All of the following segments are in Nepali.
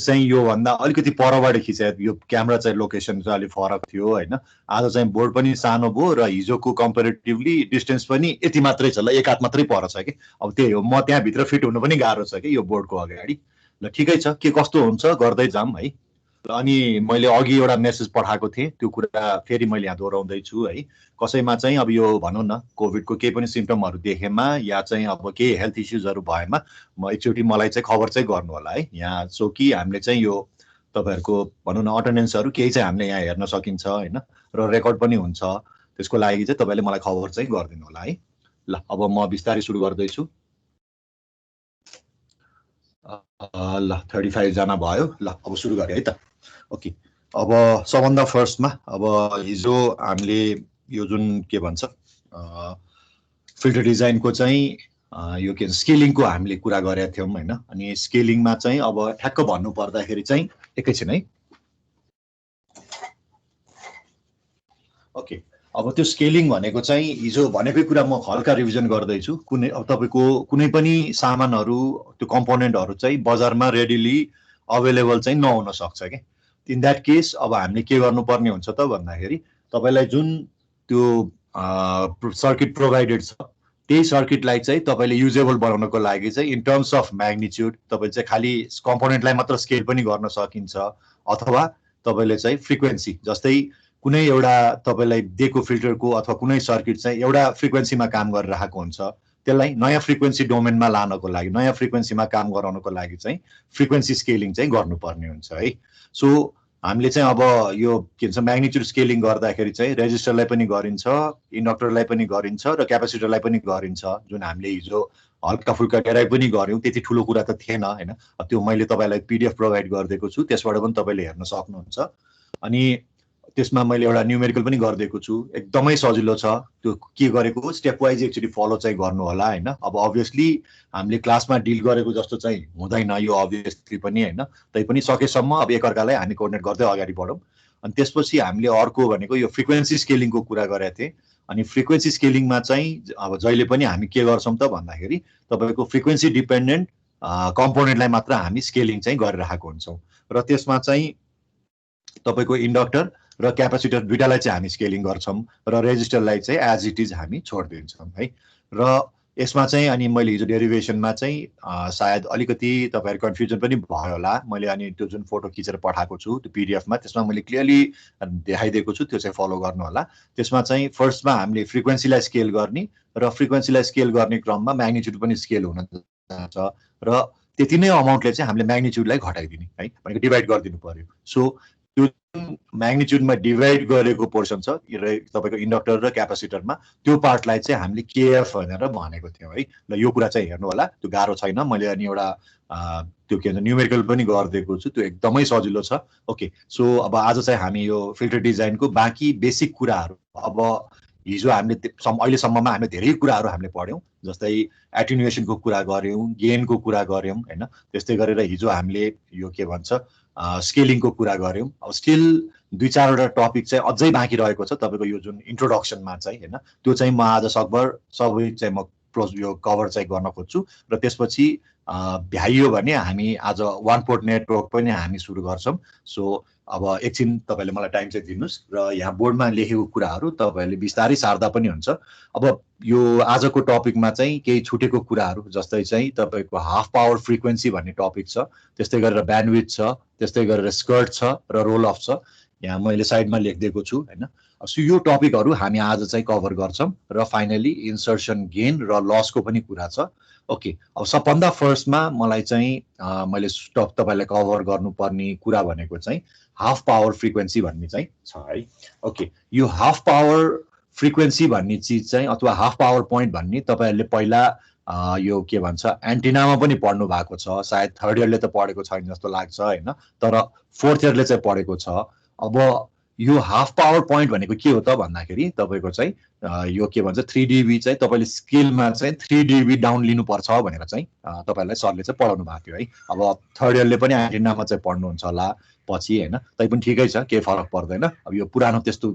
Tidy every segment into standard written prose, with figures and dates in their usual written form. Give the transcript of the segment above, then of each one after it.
चाहिँ यो भन्दा अलिकति परबाट खिचायो, यो क्यामेरा चाहिँ लोकेसन चाहिँ अलिक फरक थियो हैन। आज चाहिँ बोर्ड पनि सानो भयो र हिजोको कम्पेरेटिभली डिस्टेन्स पनि यति मात्रै छ, ल एक हात मात्रै पर छ कि। अब त्यही हो, म त्यहाँ भित्र फिट हुनु पनि गाह्रो छ कि यो बोर्डको अगाडि। ल ठिकै छ, के कस्तो हुन्छ गर्दै जाम है। अनि मैले अघि एउटा मेसेज पठाएको थिएँ, त्यो कुरा फेरि मैले यहाँ दोहोऱ्याउँदैछु है। कसैमा चाहिँ अब यो भनौँ न कोभिडको केही पनि सिम्पटमहरू देखेमा या चाहिँ अब केही हेल्थ इस्युजहरू भएमा म एकचोटि मलाई चाहिँ खबर चाहिँ गर्नु होला है यहाँ। सो कि हामीले चाहिँ यो तपाईँहरूको भनौँ न अटेन्डेन्सहरू केही चाहिँ हामीले यहाँ हेर्न सकिन्छ होइन, र रेकर्ड पनि हुन्छ। त्यसको लागि चाहिँ तपाईँले मलाई खबर चाहिँ गरिदिनु होला है। ल अब म बिस्तारै सुरु गर्दैछु। ल 35 जना भयो। ल अब सुरु गरेँ है त। ओके, अब सबभन्दा फर्स्टमा अब हिजो हामीले यो जुन के भन्छ फिल्टर डिजाइनको चाहिँ यो के स्केलिङको हामीले कुरा गरेका थियौँ होइन। अनि स्केलिङमा चाहिँ अब ठ्याक्क भन्नु पर्दाखेरि चाहिँ एकैछिन है। ओके, अब त्यो स्केलिङ भनेको चाहिँ हिजो भनेकै कुरा म हल्का रिभिजन गर्दैछु। कुनै अब तपाईँको कुनै पनि सामानहरू त्यो कम्पोनेन्टहरू चाहिँ बजारमा रेडिली अभाइलेबल चाहिँ नहुन सक्छ क्या। इन द्याट केस अब हामीले के गर्नुपर्ने हुन्छ त भन्दाखेरि तपाईँलाई जुन त्यो सर्किट प्रोभाइडेड छ त्यही सर्किटलाई चाहिँ तपाईँले युजेबल बनाउनको लागि चाहिँ इन टर्म्स अफ म्याग्निच्युड तपाईँले चाहिँ खालि कम्पोनेन्टलाई मात्र स्केल पनि गर्न सकिन्छ, अथवा तपाईँले चाहिँ फ्रिक्वेन्सी जस्तै कुनै एउटा तपाईँलाई दिएको फिल्टरको अथवा कुनै सर्किट चाहिँ एउटा फ्रिक्वेन्सीमा काम गरिरहेको हुन्छ, त्यसलाई नयाँ फ्रिक्वेन्सी डोमेनमा लानको लागि नयाँ फ्रिक्वेन्सीमा काम गराउनको लागि चाहिँ फ्रिक्वेन्सी स्केलिङ चाहिँ गर्नुपर्ने हुन्छ है। सो हामीले चाहिँ अब यो के भन्छ म्याग्निच्युड स्केलिङ गर्दाखेरि चाहिँ रेजिस्टरलाई पनि गरिन्छ, इन्डक्टरलाई पनि गरिन्छ र क्यापेसिटरलाई पनि गरिन्छ, जुन हामीले हिजो हल्का फुल्का डेराइ पनि गऱ्यौँ। त्यति ठुलो कुरा त थिएन होइन। त्यो मैले तपाईँलाई पिडिएफ प्रोभाइड गरिदिएको छु, त्यसबाट पनि तपाईँले हेर्न सक्नुहुन्छ। अनि त्यसमा मैले एउटा न्युमेरिकल पनि गरिदिएको छु, एकदमै सजिलो छ। त्यो के गरेको स्टेप वाइज एकचोटि फलो चाहिँ गर्नु होला होइन। अब अभियसली हामीले क्लासमा डिल गरेको जस्तो चाहिँ हुँदैन यो अभियसली पनि होइन, तैपनि सकेसम्म अब एकअर्कालाई हामी कोअर्डिनेट गर्दै अगाडि बढौँ। अनि त्यसपछि हामीले अर्को भनेको यो फ्रिक्वेन्सी स्केलिङको कुरा गरेका थिएँ। अनि फ्रिक्वेन्सी स्केलिङमा चाहिँ अब जहिले पनि हामी के गर्छौँ त भन्दाखेरि तपाईँको फ्रिक्वेन्सी डिपेन्डेन्ट कम्पोनेन्टलाई मात्र हामी स्केलिङ चाहिँ गरिरहेको हुन्छौँ, र त्यसमा चाहिँ तपाईँको इन्डक्टर र क्यापेसिटर दुइटालाई चाहिँ हामी स्केलिङ गर्छौँ र रेजिस्टरलाई चाहिँ एज इट इज हामी छोडिदिन्छौँ है। र यसमा चाहिँ अनि मैले हिजो डेरिभेसनमा चाहिँ सायद अलिकति तपाईँहरू कन्फ्युजन पनि भयो होला। मैले अनि त्यो जुन फोटो खिचेर पठाएको छु त्यो पिडिएफमा त्यसमा मैले क्लियरली देखाइदिएको छु, त्यो चाहिँ फलो गर्नु होला। त्यसमा चाहिँ फर्स्टमा हामीले फ्रिक्वेन्सीलाई स्केल गर्ने र फ्रिक्वेन्सीलाई स्केल गर्ने क्रममा म्याग्निच्युड पनि स्केल हुन जान्छ र त्यति नै अमाउन्टले चाहिँ हामीले म्याग्निच्युडलाई घटाइदिने है, भनेको डिभाइड गरिदिनु पर्यो। सो त्यो म्याग्निच्युडमा डिभाइड गरेको पोर्सन छ तपाईँको इन्डक्टर र क्यापेसिटरमा, त्यो पार्टलाई चाहिँ हामीले केएफ भनेर भनेको थियौँ है। ल यो कुरा चाहिँ हेर्नु होला, त्यो गाह्रो छैन। मैले अनि एउटा त्यो के भन्छ न्युमेरिकल पनि गरिदिएको छु, त्यो एकदमै सजिलो छ। ओके, सो अब आज चाहिँ हामी यो फिल्टर डिजाइनको बाँकी बेसिक कुराहरू, अब हिजो हामीले अहिलेसम्ममा हामीले धेरै कुराहरू हामीले पढ्यौँ, जस्तै एटेन्युएसनको कुरा गऱ्यौँ, गेनको कुरा गऱ्यौँ होइन। त्यस्तै गरेर हिजो हामीले यो के भन्छ स्केलिङको कुरा गऱ्यौँ। अब स्टिल 2-4वटा टपिक चाहिँ अझै बाँकी रहेको छ तपाईँको यो जुन इन्ट्रोडक्सनमा चाहिँ होइन। त्यो चाहिँ म आज सकभर सबै चाहिँ म यो कभर चाहिँ गर्न खोज्छु, र त्यसपछि भ्याइयो भने हामी आज वान पोर्ट नेटवर्क पनि हामी सुरु गर्छौँ। सो अब एकछिन तपाईँले मलाई टाइम चाहिँ दिनुहोस् र यहाँ बोर्डमा लेखेको कुराहरू तपाईँहरूले बिस्तारै सार्दा पनि हुन्छ। अब यो आजको टपिकमा चाहिँ केही छुटेको कुराहरू जस्तै चाहिँ तपाईँको हाफ पावर फ्रिक्वेन्सी भन्ने टपिक छ, त्यस्तै गरेर ब्यान्डविड्थ छ, त्यस्तै गरेर स्कर्ट छ र रोल अफ छ, यहाँ मैले साइडमा लेखिदिएको छु होइन। सो यो टपिकहरू हामी आज चाहिँ कभर गर्छौँ र फाइनली इन्सर्सन गेन र लसको पनि कुरा छ। ओके, अब सबभन्दा फर्स्टमा मलाई चाहिँ मैले तपाईँलाई कभर गर्नुपर्ने कुरा भनेको चाहिँ हाफ पावर फ्रिक्वेन्सी भन्ने चाहिँ छ है। ओके, यो हाफ पावर फ्रिक्वेन्सी भन्ने चिज चाहिँ अथवा हाफ पावर पोइन्ट भन्ने तपाईँहरूले पहिला यो के भन्छ एन्टिनामा पनि पढ्नु भएको छ, सायद थर्ड इयरले त पढेको छैन जस्तो लाग्छ होइन, तर फोर्थ इयरले चाहिँ पढेको छ। अब यो हाफ पावर पोइन्ट भनेको के हो त भन्दाखेरि तपाईँको चाहिँ यो के भन्छ 3 dB चाहिँ तपाईँले स्केलमा चाहिँ 3 dB डाउन लिनुपर्छ भनेर चाहिँ तपाईँलाई सरले चाहिँ पढाउनु भएको थियो है। अब थर्ड इयरले पनि एन्टिनामा चाहिँ पढ्नुहुन्छ होला पछि होइन, तै पनि ठिकै छ, केही फरक पर्दैन। अब यो पुरानो त्यस्तो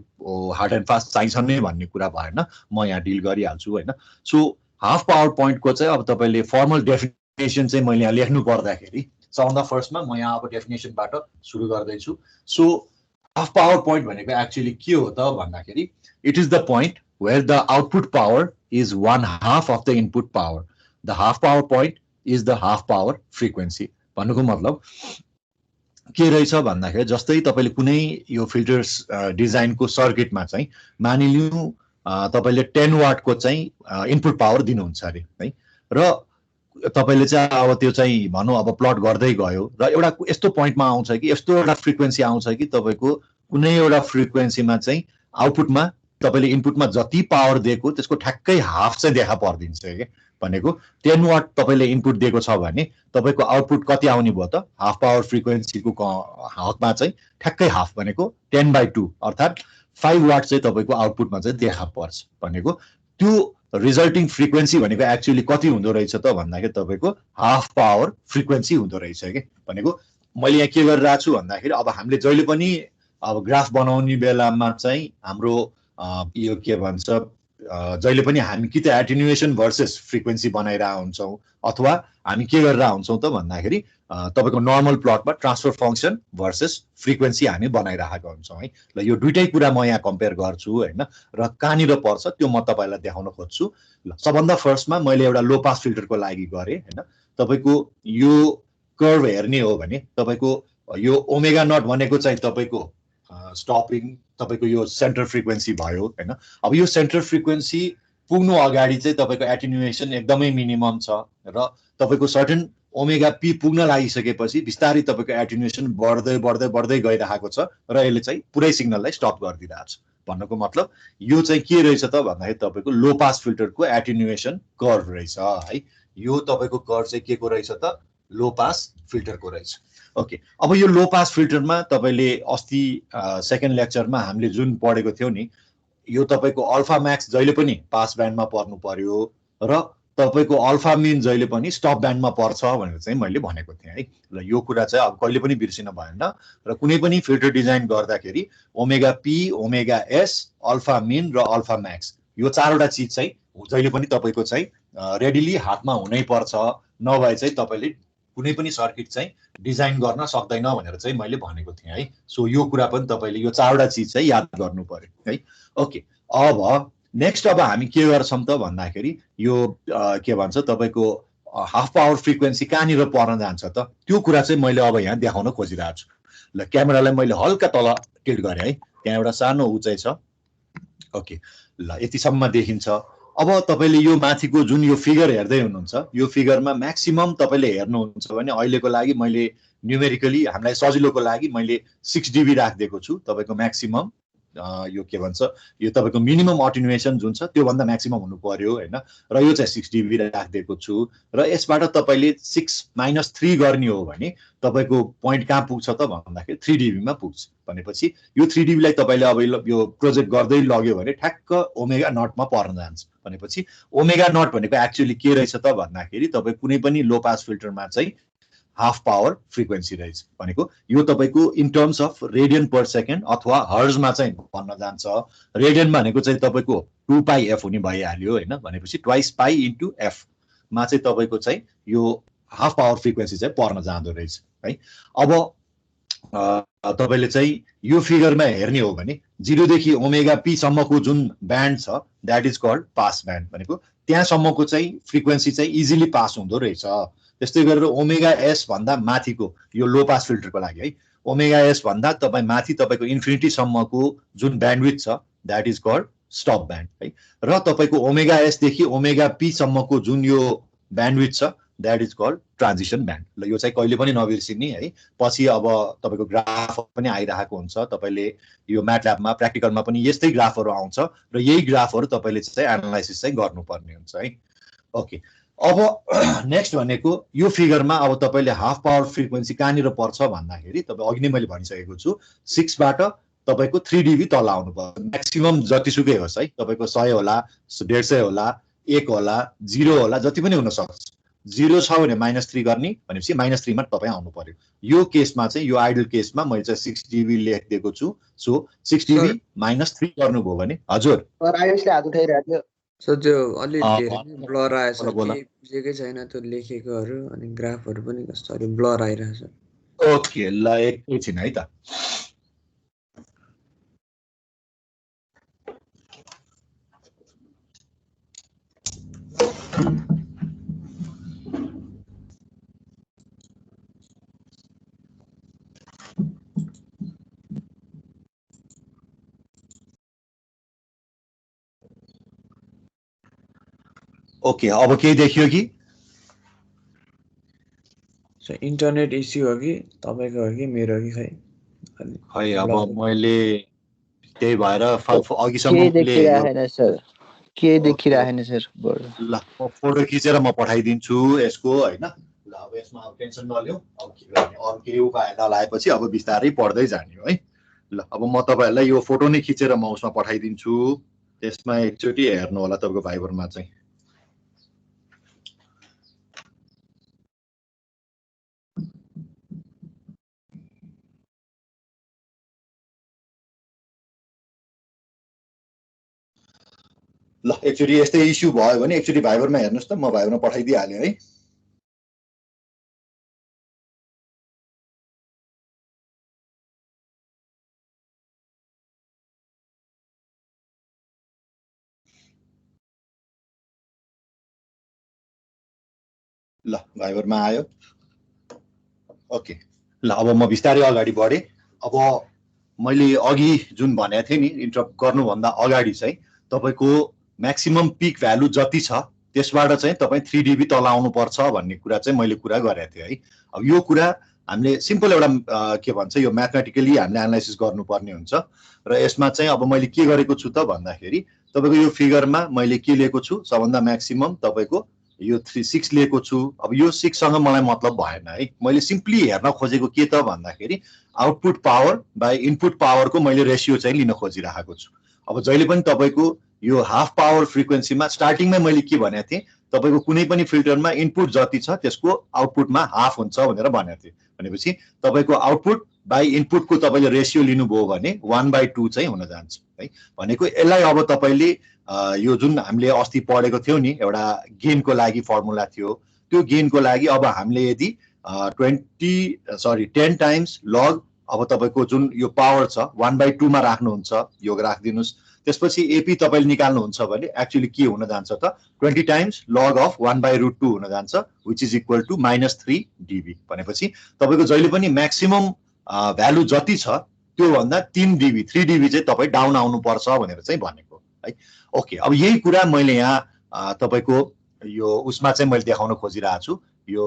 हार्ड एन्ड फास्ट चाहिन्छ नै भन्ने कुरा भएन, म यहाँ डिल गरिहाल्छु होइन। सो हाफ पावर पोइन्टको चाहिँ अब तपाईँले फर्मल डेफिनेसन चाहिँ मैले यहाँ लेख्नु पर्दाखेरि सबभन्दा फर्स्टमा म यहाँ अब डेफिनेसनबाट सुरु गर्दैछु। सो हाफ पावर पोइन्ट भनेको एक्चुअली के हो त भन्दाखेरि it is the point where the output power is 1/2 of the input power. The half power point is the half power frequency. भन्नुको मतलब के रहेछ भन्दाखेरि जस्तै तपाईँले कुनै यो फिल्टर्स डिजाइनको सर्किटमा चाहिँ मानिलिउँ तपाईँले 10 वाटको चाहिँ इनपुट पावर दिनुहुन्छ अरे है, र तपाईँले चाहिँ अब त्यो चाहिँ भनौँ अब प्लट गर्दै गयो र एउटा यस्तो पोइन्टमा आउँछ कि यस्तो एउटा फ्रिक्वेन्सी आउँछ कि तपाईँको कुनै एउटा फ्रिक्वेन्सीमा चाहिँ आउटपुटमा तपाईँले इनपुटमा जति पावर दिएको त्यसको ठ्याक्कै हाफ चाहिँ देखा परिदिन्छ क्या। भनेको 10 वाट तपाईँले इनपुट दिएको छ भने तपाईँको आउटपुट कति आउने भयो त हाफ पावर फ्रिक्वेन्सीको हकमा चाहिँ ठ्याक्कै हाफ भनेको 10/2 अर्थात् 5 वाट चाहिँ तपाईँको आउटपुटमा चाहिँ देखा पर्छ। भनेको त्यो रिजल्टिङ फ्रिक्वेन्सी भनेको एक्चुअली कति हुँदो रहेछ त भन्दाखेरि तपाईँको हाफ पावर फ्रिक्वेन्सी हुँदो रहेछ क्या। भनेको मैले यहाँ के गरिरहेको छु भन्दाखेरि अब हामीले जहिले पनि अब ग्राफ बनाउने बेलामा चाहिँ हाम्रो यो के भन्छ जहिले पनि हामी कि त एटेन्युएसन भर्सेस फ्रिक्वेन्सी बनाइरहेको हुन्छौँ अथवा हामी के गरिरहेको हुन्छौँ त भन्दाखेरि तपाईँको नर्मल प्लटमा ट्रान्सफर फङ्सन भर्सेस फ्रिक्वेन्सी हामी बनाइरहेको हुन्छौँ है। ल यो दुइटै कुरा म यहाँ कम्पेयर गर्छु होइन, र कहाँनिर पर्छ त्यो म तपाईँलाई देखाउन खोज्छु। ल सबभन्दा फर्स्टमा मैले एउटा लो पास फिल्टरको लागि गरेँ होइन। तपाईँको यो कर्भ हेर्ने हो भने तपाईँको यो ओमेगा नट भनेको चाहिँ तपाईँको स्टपिङ तपाईँको यो सेन्टर फ्रिक्वेन्सी भयो होइन। अब यो सेन्टर फ्रिक्वेन्सी पुग्नु अगाडि चाहिँ तपाईँको एटेन्युएसन एकदमै मिनिमम छ र तपाईँको सर्टेन ओमेगा पी पुग्न लागिसकेपछि बिस्तारै तपाईँको एटेन्युएसन बढ्दै बढ्दै बढ्दै गइरहेको छ र यसले चाहिँ पुरै सिग्नललाई स्टप गरिदिरहेको छ। भन्नुको मतलब यो चाहिँ के रहेछ त भन्दाखेरि तपाईँको लो पास फिल्टरको एटेन्युएसन कर्भ रहेछ है। यो तपाईँको कर्भ चाहिँ के को रहेछ त लो पास फिल्टरको रहेछ। ओके, अब यो लो पास फिल्टरमा तपाईँले अस्ति सेकेन्ड लेक्चरमा हामीले जुन पढेको थियौँ नि, यो तपाईँको अल्फा म्याक्स जहिले पनि पास ब्यान्डमा पर्नु पर्यो र तपाईँको अल्फा मिन जहिले पनि स्टप ब्यान्डमा पर्छ भनेर चाहिँ मैले भनेको थिएँ है। ल यो कुरा चाहिँ अब कहिले पनि बिर्सिन भएन र कुनै पनि फिल्टर डिजाइन गर्दाखेरि omega P, omega S, alpha min र अल्फा म्याक्स यो चारवटा चिज चाहिँ जहिले पनि तपाईँको चाहिँ रेडिली हातमा हुनै पर्छ, नभए चाहिँ तपाईँले कुनै पनि सर्किट चाहिँ डिजाइन गर्न सक्दैन भनेर चाहिँ मैले भनेको थिएँ है। सो यो कुरा पनि तपाईँले यो चारवटा चिज चाहिँ याद गर्नु पर्यो है। ओके, अब नेक्स्ट अब हामी के गर्छौँ त भन्दाखेरि यो के भन्छ तपाईँको हाफ पावर फ्रिक्वेन्सी कहाँनिर पर्न जान्छ त त्यो कुरा चाहिँ मैले अब यहाँ देखाउन खोजिरहेको छु। ल क्यामेरालाई मैले हल्का तल टिल्ट गरेँ है, त्यहाँ एउटा सानो उचाइ छ। ओके, ल यतिसम्म देखिन्छ। अब तपाईँले यो माथिको जुन यो फिगर हेर्दै हुनुहुन्छ यो फिगरमा म्याक्सिमम तपाईँले हेर्नुहुन्छ भने अहिलेको लागि मैले न्युमेरिकली हामीलाई सजिलोको लागि मैले 6 dB राखिदिएको छु। तपाईँको म्याक्सिमम यो के भन्छ यो तपाईँको मिनिमम अटेन्युएसन जुन छ त्योभन्दा म्याक्सिमम हुनु पर्यो होइन, र यो चाहिँ 6 dB राखिदिएको छु। र यसबाट तपाईँले 6 - 3 गर्ने हो भने तपाईँको पोइन्ट कहाँ पुग्छ त भन्दाखेरि 3 dB मा पुग्छ। भनेपछि यो 3 dB लाई तपाईँले अब यो प्रोजेक्ट गर्दै लग्यो भने ठ्याक्क ओमेगा नटमा पर्न जान्छ। भनेपछि ओमेगा नट भनेको एक्चुअली के रहेछ त भन्दाखेरि तपाईँ कुनै पनि लो पास फिल्टरमा चाहिँ हाफ पावर फ्रिक्वेन्सी रहेछ। भनेको यो तपाईँको in terms of radian per second अथवा हर्जमा चाहिँ भन्न जान्छ। रेडियन भनेको चाहिँ तपाईँको 2πf हुने भइहाल्यो होइन। भनेपछि 2π/f मा चाहिँ तपाईँको चाहिँ यो हाफ पावर फ्रिक्वेन्सी चाहिँ पर्न जाँदो रहेछ है। अब तपाईँले चाहिँ यो फिगरमा हेर्ने हो भने 0 देखि ओमेगा पी सम्मको जुन ब्यान्ड छ that is called pass band. भनेको त्यहाँसम्मको चाहिँ फ्रिक्वेन्सी चाहिँ इजिली पास हुँदो रहेछ। त्यस्तै गरेर ओमेगा एस भन्दा माथिको यो लो पास फिल्टरको लागि है, ओमेगा एस भन्दा तपाईँ माथि तपाईँको इन्फिनिटीसम्मको जुन ब्यान्डविड्थ छ that is called stop band है। र तपाईँको ओमेगा एसदेखि ओमेगा पी सम्मको जुन यो ब्यान्डविड्थ छ that is called transition band. ल यो चाहिँ कहिले पनि नबिर्सिने है। पछि अब तपाईँको ग्राफ पनि आइरहेको हुन्छ, तपाईँले यो म्याटल्याबमा प्र्याक्टिकलमा पनि यस्तै ग्राफहरू आउँछ र यही ग्राफहरू तपाईँले चाहिँ एनालाइसिस चाहिँ गर्नुपर्ने हुन्छ है। ओके, अब नेक्स्ट भनेको यो फिगरमा अब तपाईँले हाफ पावर फ्रिक्वेन्सी कहाँनिर पर्छ भन्दाखेरि तपाईँ अघि नै मैले भनिसकेको छु 6 बाट तपाईँको 3 dB तल आउनु पर्छ। म्याक्सिमम जतिसुकै होस् है, तपाईँको 100 होला, 150 होला, 1 होला, 0 होला, जति पनि हुन सक्छ। 0 छ भने -3 गर्ने भनेपछि -3 मा तपाईँ आउनु पर्यो। यो केसमा चाहिँ यो आइडल केसमा मैले चाहिँ 6 dB लेखिदिएको छु। सो 6 dB -3 गर्नुभयो भने हजुर आयुषले हात उठाइरहेको थियो। सो त्यो अलि धेरै नै ब्लर आएछ बोला, बोला। केही बुझेकै छैन त्यो लेखेकोहरू अनि ग्राफहरू पनि कस्तो अलि ब्लर आइरहेछ ओके ल एकैछिन है त ओके अब केही देखियो कि सो इन्टरनेट इस्यु हो कि तपाईँको हो कि मेरो हो कि खै अलि खै अब blur। मैले त्यही भएर अघिसम्म के मैले यो देखिरहेन सर के ओके देखिरहेन सर बरु ल म फोटो खिचेर म पठाइदिन्छु यसको हैन ल अब यसमा अब टेन्सन नलिऊ अब के गर्ने अरू केही उपाय नलाएपछि अब बिस्तारै पढ्दै जाने हो है ल अब म तपाईहरुलाई यो फोटो नै खिचेर म उसमा पठाइदिन्छु त्यसमा एकचोटी हेर्नु होला तपाईको भाइबरमा चाहिँ ल एकचोटी यस्तै इस्यु भयो भने एकचोटी भाइबरमा हेर्नुस् त म भाइबरमा पठाइदिइहालेँ है ल भाइबरमा आयो ओके ल अब म बिस्तारै अगाडि बढे अब मैले अघि जुन भनेको थिएँ नि इन्टरप्ट गर्नुभन्दा अगाडि चाहिँ तपाईको म्याक्सिमम पिक भ्यालु जति छ त्यसबाट चाहिँ तपाई 3dB तल आउनु पर्छ भन्ने कुरा चाहिँ मैले कुरा गरेको थिएँ है अब यो कुरा हामीले सिम्पल एउटा के भन्छ यो म्याथमेटिकली हामीले एनालाइसिस गर्नुपर्ने हुन्छ र यसमा चाहिँ अब मैले के गरेको छु त भन्दाखेरि तपाईको यो फिगरमा मैले के लिएको छु सबभन्दा म्याक्सिमम तपाईको यो 6 लिएको छु अब यो 6 सँग मलाई मतलब भएन है मैले सिम्पली हेर्न खोजेको के त भन्दाखेरि आउटपुट पावर बाइ इनपुट पावरको मैले रेशियो चाहिँ लिन खोजिरहेको छु अब जहिले पनि तपाईको यो हाफ पावर फ्रिक्वेन्सीमा स्टार्टिङमै मैले के भनेको थिएँ तपाईको कुनै पनि फिल्टरमा इनपुट जति छ त्यसको आउटपुटमा हाफ हुन्छ भनेर भनेको थिएँ भनेपछि तपाईको आउटपुट बाइ इनपुटको तपाईले रेशियो लिनुभयो भने 1/2 चाहिँ हुन जान्छ है भनेको यसलाई अब तपाईले यो जुन हामीले अस्ति पढेको थियौ नि एउटा गेनको लागि फर्मुला थियो त्यो गेनको लागि अब हामीले यदि 10 टाइम्स लग अब तपाईको जुन यो पावर छ 1/2 मा राख्नुहुन्छ यो राखिदिनुस् त्यसपछि एपी तपाईले निकाल्नुहुन्छ भने एक्चुअली के हुन जान्छ त 20 टाइम्स लग अफ 1/√2 हुन जान्छ which is equal to -3 dB भनेपछि तपाईको जहिले पनि म्याक्सिमम भ्यालु जति छ त्यो भन्दा 3 dB 3 dB चाहिँ तपाई डाउन आउनु पर्छ भनेर चाहिँ भनेको है ओके अब यही कुरा मैले यहाँ तपाईको यो उसमा चाहिँ मैले देखाउन खोजिरहेको छु यो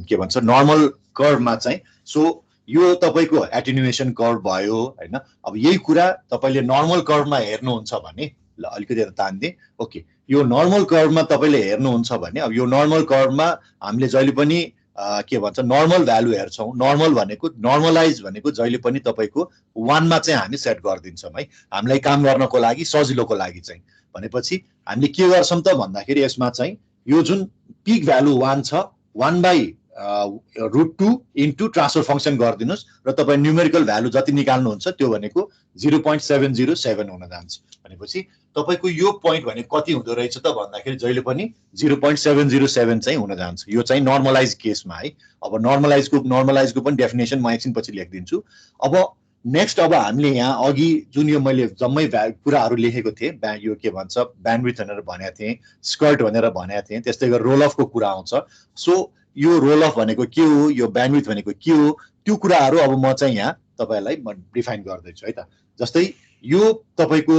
के भन्छ नर्मल कर्वमा चाहिँ सो यो तपाईको एटेन्युएसन कर्व भयो हैन अब यही कुरा तपाईले नर्मल कर्वमा हेर्नुहुन्छ भने ल अलिकति यता तान्दिए ओके यो नर्मल कर्वमा तपाईले हेर्नुहुन्छ भने अब यो नर्मल कर्वमा हामीले जहिले पनि के भन्छ नर्मल भ्यालु हेर्छौं नर्मल भनेको नर्मलाइज भनेको जहिले पनि तपाईको 1 मा चाहिँ हामी सेट गर्दिन्छौं है हामीलाई काम गर्नको लागि सजिलोको लागि चाहिँ भनेपछि हामीले के गर्छौं त भन्दाखेरि यसमा चाहिँ यो जुन पिक भ्यालु 1 छ 1/√2 इन्टु ट्रान्सफर फंक्सन गर्दिनुस् र तपाई न्यूमेरिकल भ्यालु जति निकाल्नुहुन्छ त्यो भनेको 0.707 हुन जान्छ भनेपछि तपाईको यो पोइन्ट भने कति हुँदो रहेछ त भन्दाखेरि जहिले पनि 0.707 चाहिँ हुन जान्छ यो चाहिँ नर्मलाइज केसमा है अब नर्मलाइजको पनि डेफिनेसन म एकछिन पछि लेख्दिन्छु अब नेक्स्ट अब हामीले यहाँ अघि जुन यो मैले जम्मै कुराहरु लेखेको थिएँ यो के भन्छ ब्यान्डविड्थ भनेर भनेको थिएँ स्कर्ट भनेर भनेको थिएँ त्यस्तै गरी रोल अफको कुरा आउँछ सो यो रोल अफ भनेको के हो यो ब्यान्डविड्थ भनेको के हो त्यो कुराहरु अब म चाहिँ यहाँ तपाईलाई म डिफाइन गर्दै छु है त जस्तै यो तपाईको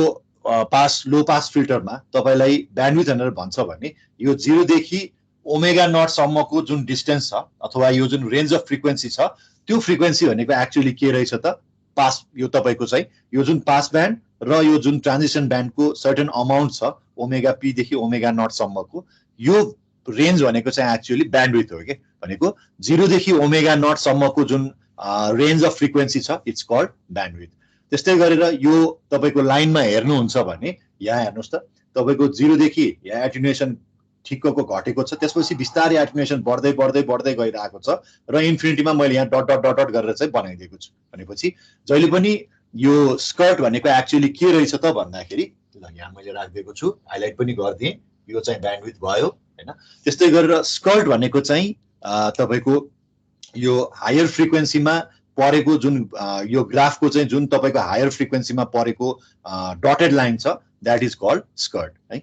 पास लो पास फिल्टरमा तपाईलाई ब्यान्डविड्थ भनेर भन्छ भने यो 0 देखि ओमेगा नट सम्मको जुन डिस्टेन्स छ अथवा यो जुन रेन्ज अफ फ्रिक्वेन्सी छ त्यो फ्रिक्वेन्सी भनेको एक्चुअली के रहेछ त पास यो तपाईको चाहिँ यो जुन पास ब्यान्ड र यो जुन ट्रान्जिसन ब्यान्डको सर्टेन अमाउन्ट छ ओमेगा पी देखि ओमेगा नट सम्मको यो रेन्ज भनेको चाहिँ एक्चुअली ब्यान्डविड्थ हो के भनेको 0 देखि ओमेगा नट सम्मको जुन रेन्ज अफ फ्रिक्वेन्सी छ इट्स कल्ड ब्यान्डविड्थ त्यस्तै गरेर यो तपाईको लाइनमा हेर्नुहुन्छ भने यहाँ हेर्नुस् त तपाईको 0 देखि यहाँ एटेन्युएसन ठिक्कको घटेको छ त्यसपछि बिस्तारै एटेन्युएसन बढ्दै बढ्दै बढ्दै गइरहेको छ र इन्फिनिटीमा मैले यहाँ डट डट डट डट गरेर चाहिँ बनाइदिएको छु भनेपछि जहिले पनि यो स्कर्ट भनेको एक्चुअली के रहेछ त भन्दाखेरि ल यहाँ मैले राखिदिएको छु, हाइलाइट पनि गरिदिएँ, यो चाहिँ ब्यान्डविड्थ भयो हैन। त्यस्तै गरेर स्कर्ट भनेको चाहिँ तपाईको यो हायर फ्रिक्वेन्सीमा परेको जुन यो ग्राफको चाहिँ जुन तपाईको हायर फ्रिक्वेन्सीमा परेको डटेड लाइन छ, द्याट इज कल्ड स्कर्ट है।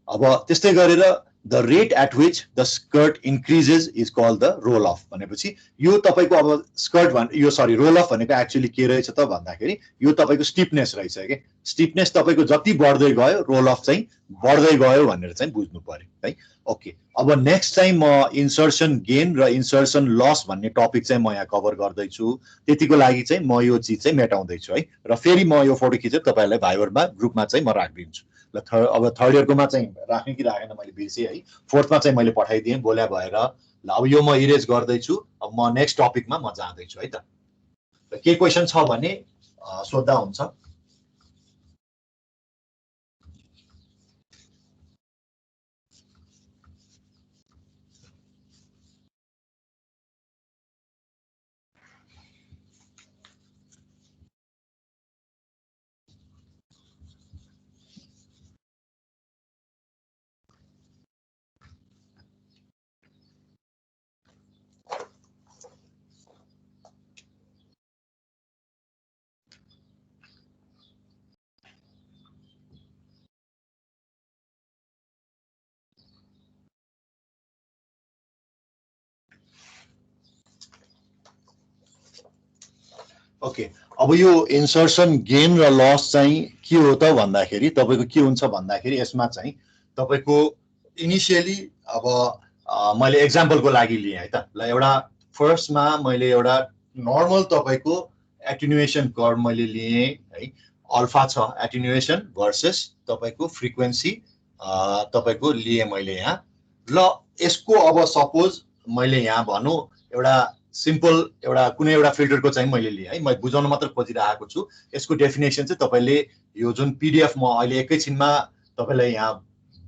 अब त्यस्तै गरेर the rate at which the skirt increases is called the roll off भनेपछि यो तपाईको अब स्कर्ट यो सरी रोल अफ भनेको एक्चुअली के रहेछ त भन्दाखेरि यो तपाईको स्टिफनेस रहेछ के। स्टिफनेस तपाईको जति बढ्दै गयो रोल अफ चाहिँ बढ्दै गयो भनेर चाहिँ बुझ्नु पर्यो है। ओके, अब नेक्स्ट चाहिँ म इन्सर्सन गेन र इन्सर्सन लस भन्ने टपिक चाहिँ म यहाँ कभर गर्दैछु। त्यतिको लागि चाहिँ म यो चिज चाहिँ मेटाउँदैछु है। र फेरि म यो फोटो खिचेर तपाईहरुलाई भाइबरमा ग्रुपमा चाहिँ म राखिदिन्छु ल। अब थर्ड इयरकोमा चाहिँ राख्ने कि राखेन मैले बिर्सेँ है। फोर्थमा चाहिँ मैले पठाइदिएँ बोल्या भएर। ल अब यो म इरेज गर्दैछु। अब म नेक्स्ट टपिकमा म जाँदैछु है त। के क्वेसन छ भने सोध्दा हुन्छ। ओके, अब यो इन्सर्सन गेन र लस चाहिँ के हो त भन्दाखेरि तपाईको के हुन्छ भन्दाखेरि यसमा चाहिँ तपाईको इनिशियली अब मैले एक्जाम्पलको लागि लिएँ है त। ल एउटा फर्स्टमा मैले एउटा नर्मल तपाईको एटेन्युएसन कर्भ मैले लिएँ है। अल्फा छ एटेन्युएसन भर्सेस तपाईको फ्रिक्वेन्सी तपाईको लिएँ मैले यहाँ। ल यसको अब सपोज मैले यहाँ भनौँ एउटा सिम्पल एउटा कुनै एउटा फिल्टरको चाहिँ मैले लिएँ है। म बुझाउन मात्र खोजिरहेको छु। यसको डेफिनेसन चाहिँ तपाईले यो जुन पीडीएफ म अहिले एकैछिनमा तपाईलाई यहाँ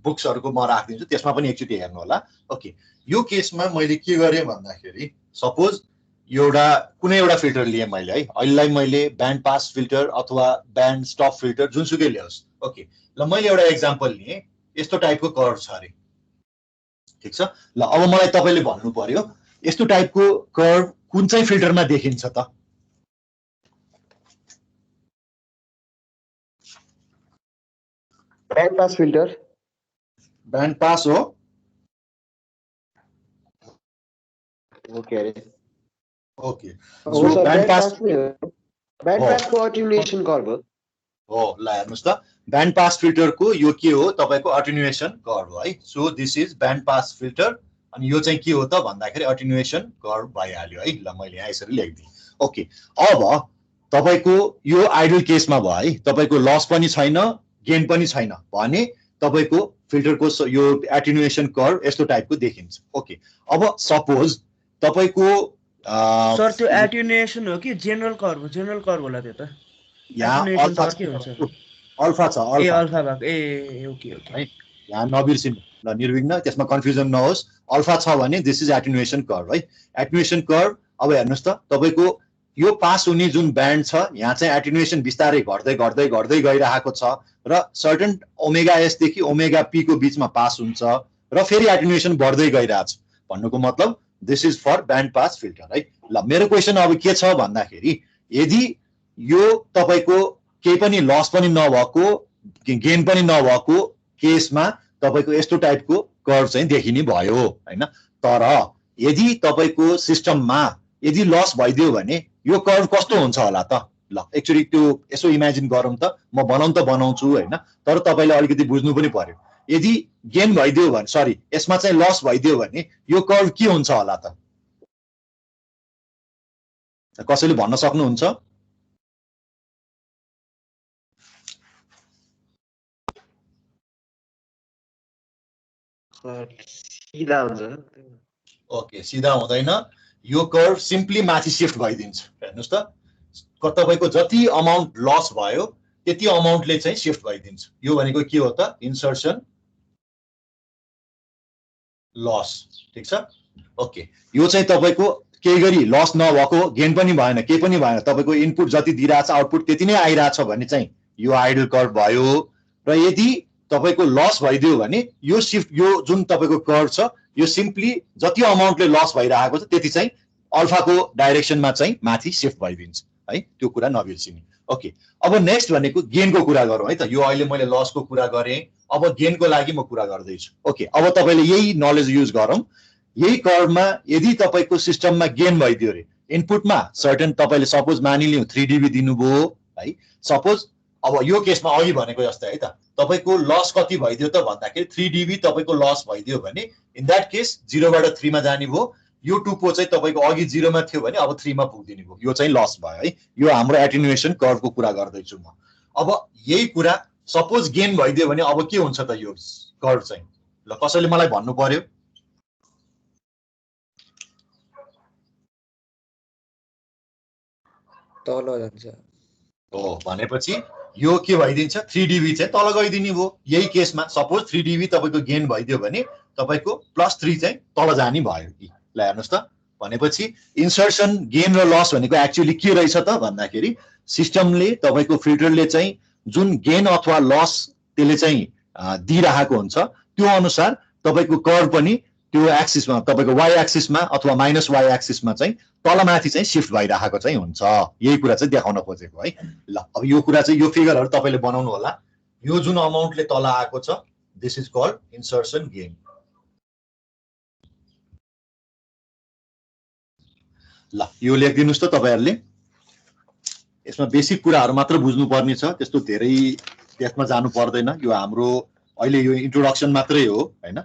बुक्सहरुको म राखिदिन्छु, त्यसमा पनि एकचोटि हेर्नु होला। ओके, यो केसमा मैले के गरेँ भन्दाखेरि सपोज एउटा कुनै एउटा फिल्टर लिएँ मैले है। अहिलेलाई मैले ब्यान्ड पास फिल्टर अथवा ब्यान्ड स्टप फिल्टर जुनसुकै ल्याओस्। ओके, ल मैले एउटा एक्जाम्पल लिएँ, यस्तो टाइपको कर्भ छ अरे, ठीक छ। ल अब मलाई तपाईले भन्नु पर्यो यस्तो टाइपको कर्भ कुन चाहिँ फिल्टरमा देखिन्छ त? Band pass filter. Band pass हो। ओके अरे ओके, सो ब्यान्ड पास को अटेन्युएसन कर्भ हो। ल हेर्नुस् त, ब्यान्ड पास फिल्टरको यो के हो तपाईको अटेन्युएसन कर्भ हो है। So this is band pass filter अनि यो चाहिँ के हो त भन्दाखेरि अटेन्युएसन कर्भ भइहाल्यो है। ल मैले यहाँ यसरी लेखिदिएँ। ओके, अब तपाईको यो आइडल केसमा भयो है। तपाईको लस पनि छैन गेन पनि छैन भने तपाईको फिल्टरको यो एटेन्युएसन कर्भ यस्तो टाइपको देखिन्छ। ओके, अब सपोज तपाईको सर त्यो एटेन्युएसन हो कि जेनरल कर्भ हो? जेनरल कर्भ होला त्यो त। यहाँ एटेन्युएसन त के हुन्छ? अल्फा छ, ए अल्फा अल्फा भएको। ए ओके ओके है। यहाँ नबिर्सिनु ल, निर्विघ्न त्यसमा कन्फ्युजन नहोस्। अल्फा छ भने दिस इज एटेन्युएसन कर्भ है। एटेन्युएसन कर्भ अब हेर्नुस् त तपाईको यो पास हुने जुन ब्यान्ड छ यहाँ चाहिँ एटेन्युएसन बिस्तारै घट्दै घट्दै घट्दै गइरहेको छ र सर्टेन ओमेगा एस देखि ओमेगा पी को बीचमा पास हुन्छ र फेरि एटेन्युएसन बढ्दै गइरहेछ। भन्नुको मतलब this is for band pass filter है। ल मेरो क्वेसन अब के छ भन्दाखेरि यदि यो तपाईको केही पनि लस पनि नभएको गेन पनि नभएको केसमा तपाईको यस्तो टाइपको कर्भ चाहिँ देखिने भयो हैन। तर यदि तपाईको सिस्टममा यदि लस भइदियो भने यो कर्भ कस्तो हुन्छ होला त? ल एक्चुअली त्यो यसो इमेजिन गरौँ त। म बनाउँछु हैन, तर तपाईले अलिकति बुझ्नु पनि पर्यो। यदि गेन भइदियो भने सरी यसमा चाहिँ लस भइदियो भने यो कर्भ के हुन्छ होला त? कसैले भन्न सक्नुहुन्छ? सिधा हुन्छ। ओके, सिधा हुँदैन। यो कर्भ सिम्पली माथि शिफ्ट भइदिन्छ। हेर्नुस् त, तपाईको जति अमाउन्ट लस भयो त्यति अमाउन्टले चाहिँ शिफ्ट भइदिन्छ। यो भनेको के हो त? इन्सर्सन लस, ठीक छ। ओके, यो चाहिँ तपाईको केही गरी लस नभएको गेन पनि भएन केही पनि भएन, तपाईको इनपुट जति दिइरहेछ आउटपुट त्यति नै आइरहेछ भने चाहिँ यो आइडल कर्भ भयो। र यदि तपाईको लस भइदियो भने यो शिफ्ट यो जुन तपाईको कर्भ छ यो सिम्पली जति अमाउन्टले लस भइरहेको छ त्यति चाहिँ अल्फाको डाइरेक्सनमा चाहिँ माथि शिफ्ट भइदिन्छ है, त्यो कुरा नबिर्सिनु। ओके, अब नेक्स्ट भनेको गेनको कुरा गरौँ है त। यो अहिले मैले लसको कुरा गरेँ, अब गेनको लागि म कुरा गर्दैछु। ओके, अब तपाईले यही नलेज युज गरौँ। यही कर्भमा यदि तपाईको सिस्टममा गेन भइदियो रे, इनपुटमा सर्टेन तपाईले सपोज मानिलियौँ 3dB दिनुभयो है, सपोज अब यो केसमा अघि भनेको जस्तै है त, तपाईको लस कति भइदियो त भन्दाखेरि 3dB तपाईको लस भइदियो भने इन दैट केस 0 बाट 3 मा जाने भयो। यो टुप्पो चाहिँ तपाईको अघि 0 मा थियो भने अब 3 मा पुग्दिने भयो, यो चाहिँ लस भयो है। यो हाम्रो एटेन्युएसन कर्भको कुरा गर्दैछु म। अब यही कुरा सपोज गेन भइदियो भने अब के हुन्छ त यो कर्भ चाहिँ, ल कसैले मलाई भन्नु पर्यो। तल जान्छ। हो, भनेपछि यो के भइदिन्छ 3dB चाहिँ तल गइदिने भयो। यही केसमा सपोज 3dB तपाईको गेन भइदियो भने तपाईको +3 चाहिँ तल जाने भयो। ल हेर्नुस् त, भनेपछि इन्सर्सन गेन र लस भनेको एक्चुअली के रहेछ त भन्दाखेरि सिस्टमले तपाईको फिल्टरले चाहिँ जुन गेन अथवा लस त्यसले चाहिँ दिइरहेको हुन्छ त्यो अनुसार तपाईको कर्भ पनि त्यो एक्सिसमा तपाईको y एक्सिसमा अथवा -y एक्सिसमा चाहिँ तलमाथि चाहिँ शिफ्ट भइरहेको चाहिँ हुन्छ। यही कुरा चाहिँ देखाउन खोजेको है। ल अब यो कुरा चाहिँ यो फिगरहरु तपाईले बनाउनु होला। यो जुन अमाउन्टले तल आएको छ this is called insertion gain. ल यो लेखिदिनुस् त तपाईहरुले। यसमा बेसिक कुराहरु मात्र बुझ्नु पर्ने छ, त्यस्तो धेरै त्यसमा जानु पर्दैन। यो हाम्रो अहिले यो इन्ट्रोडक्सन मात्रै हो हैन।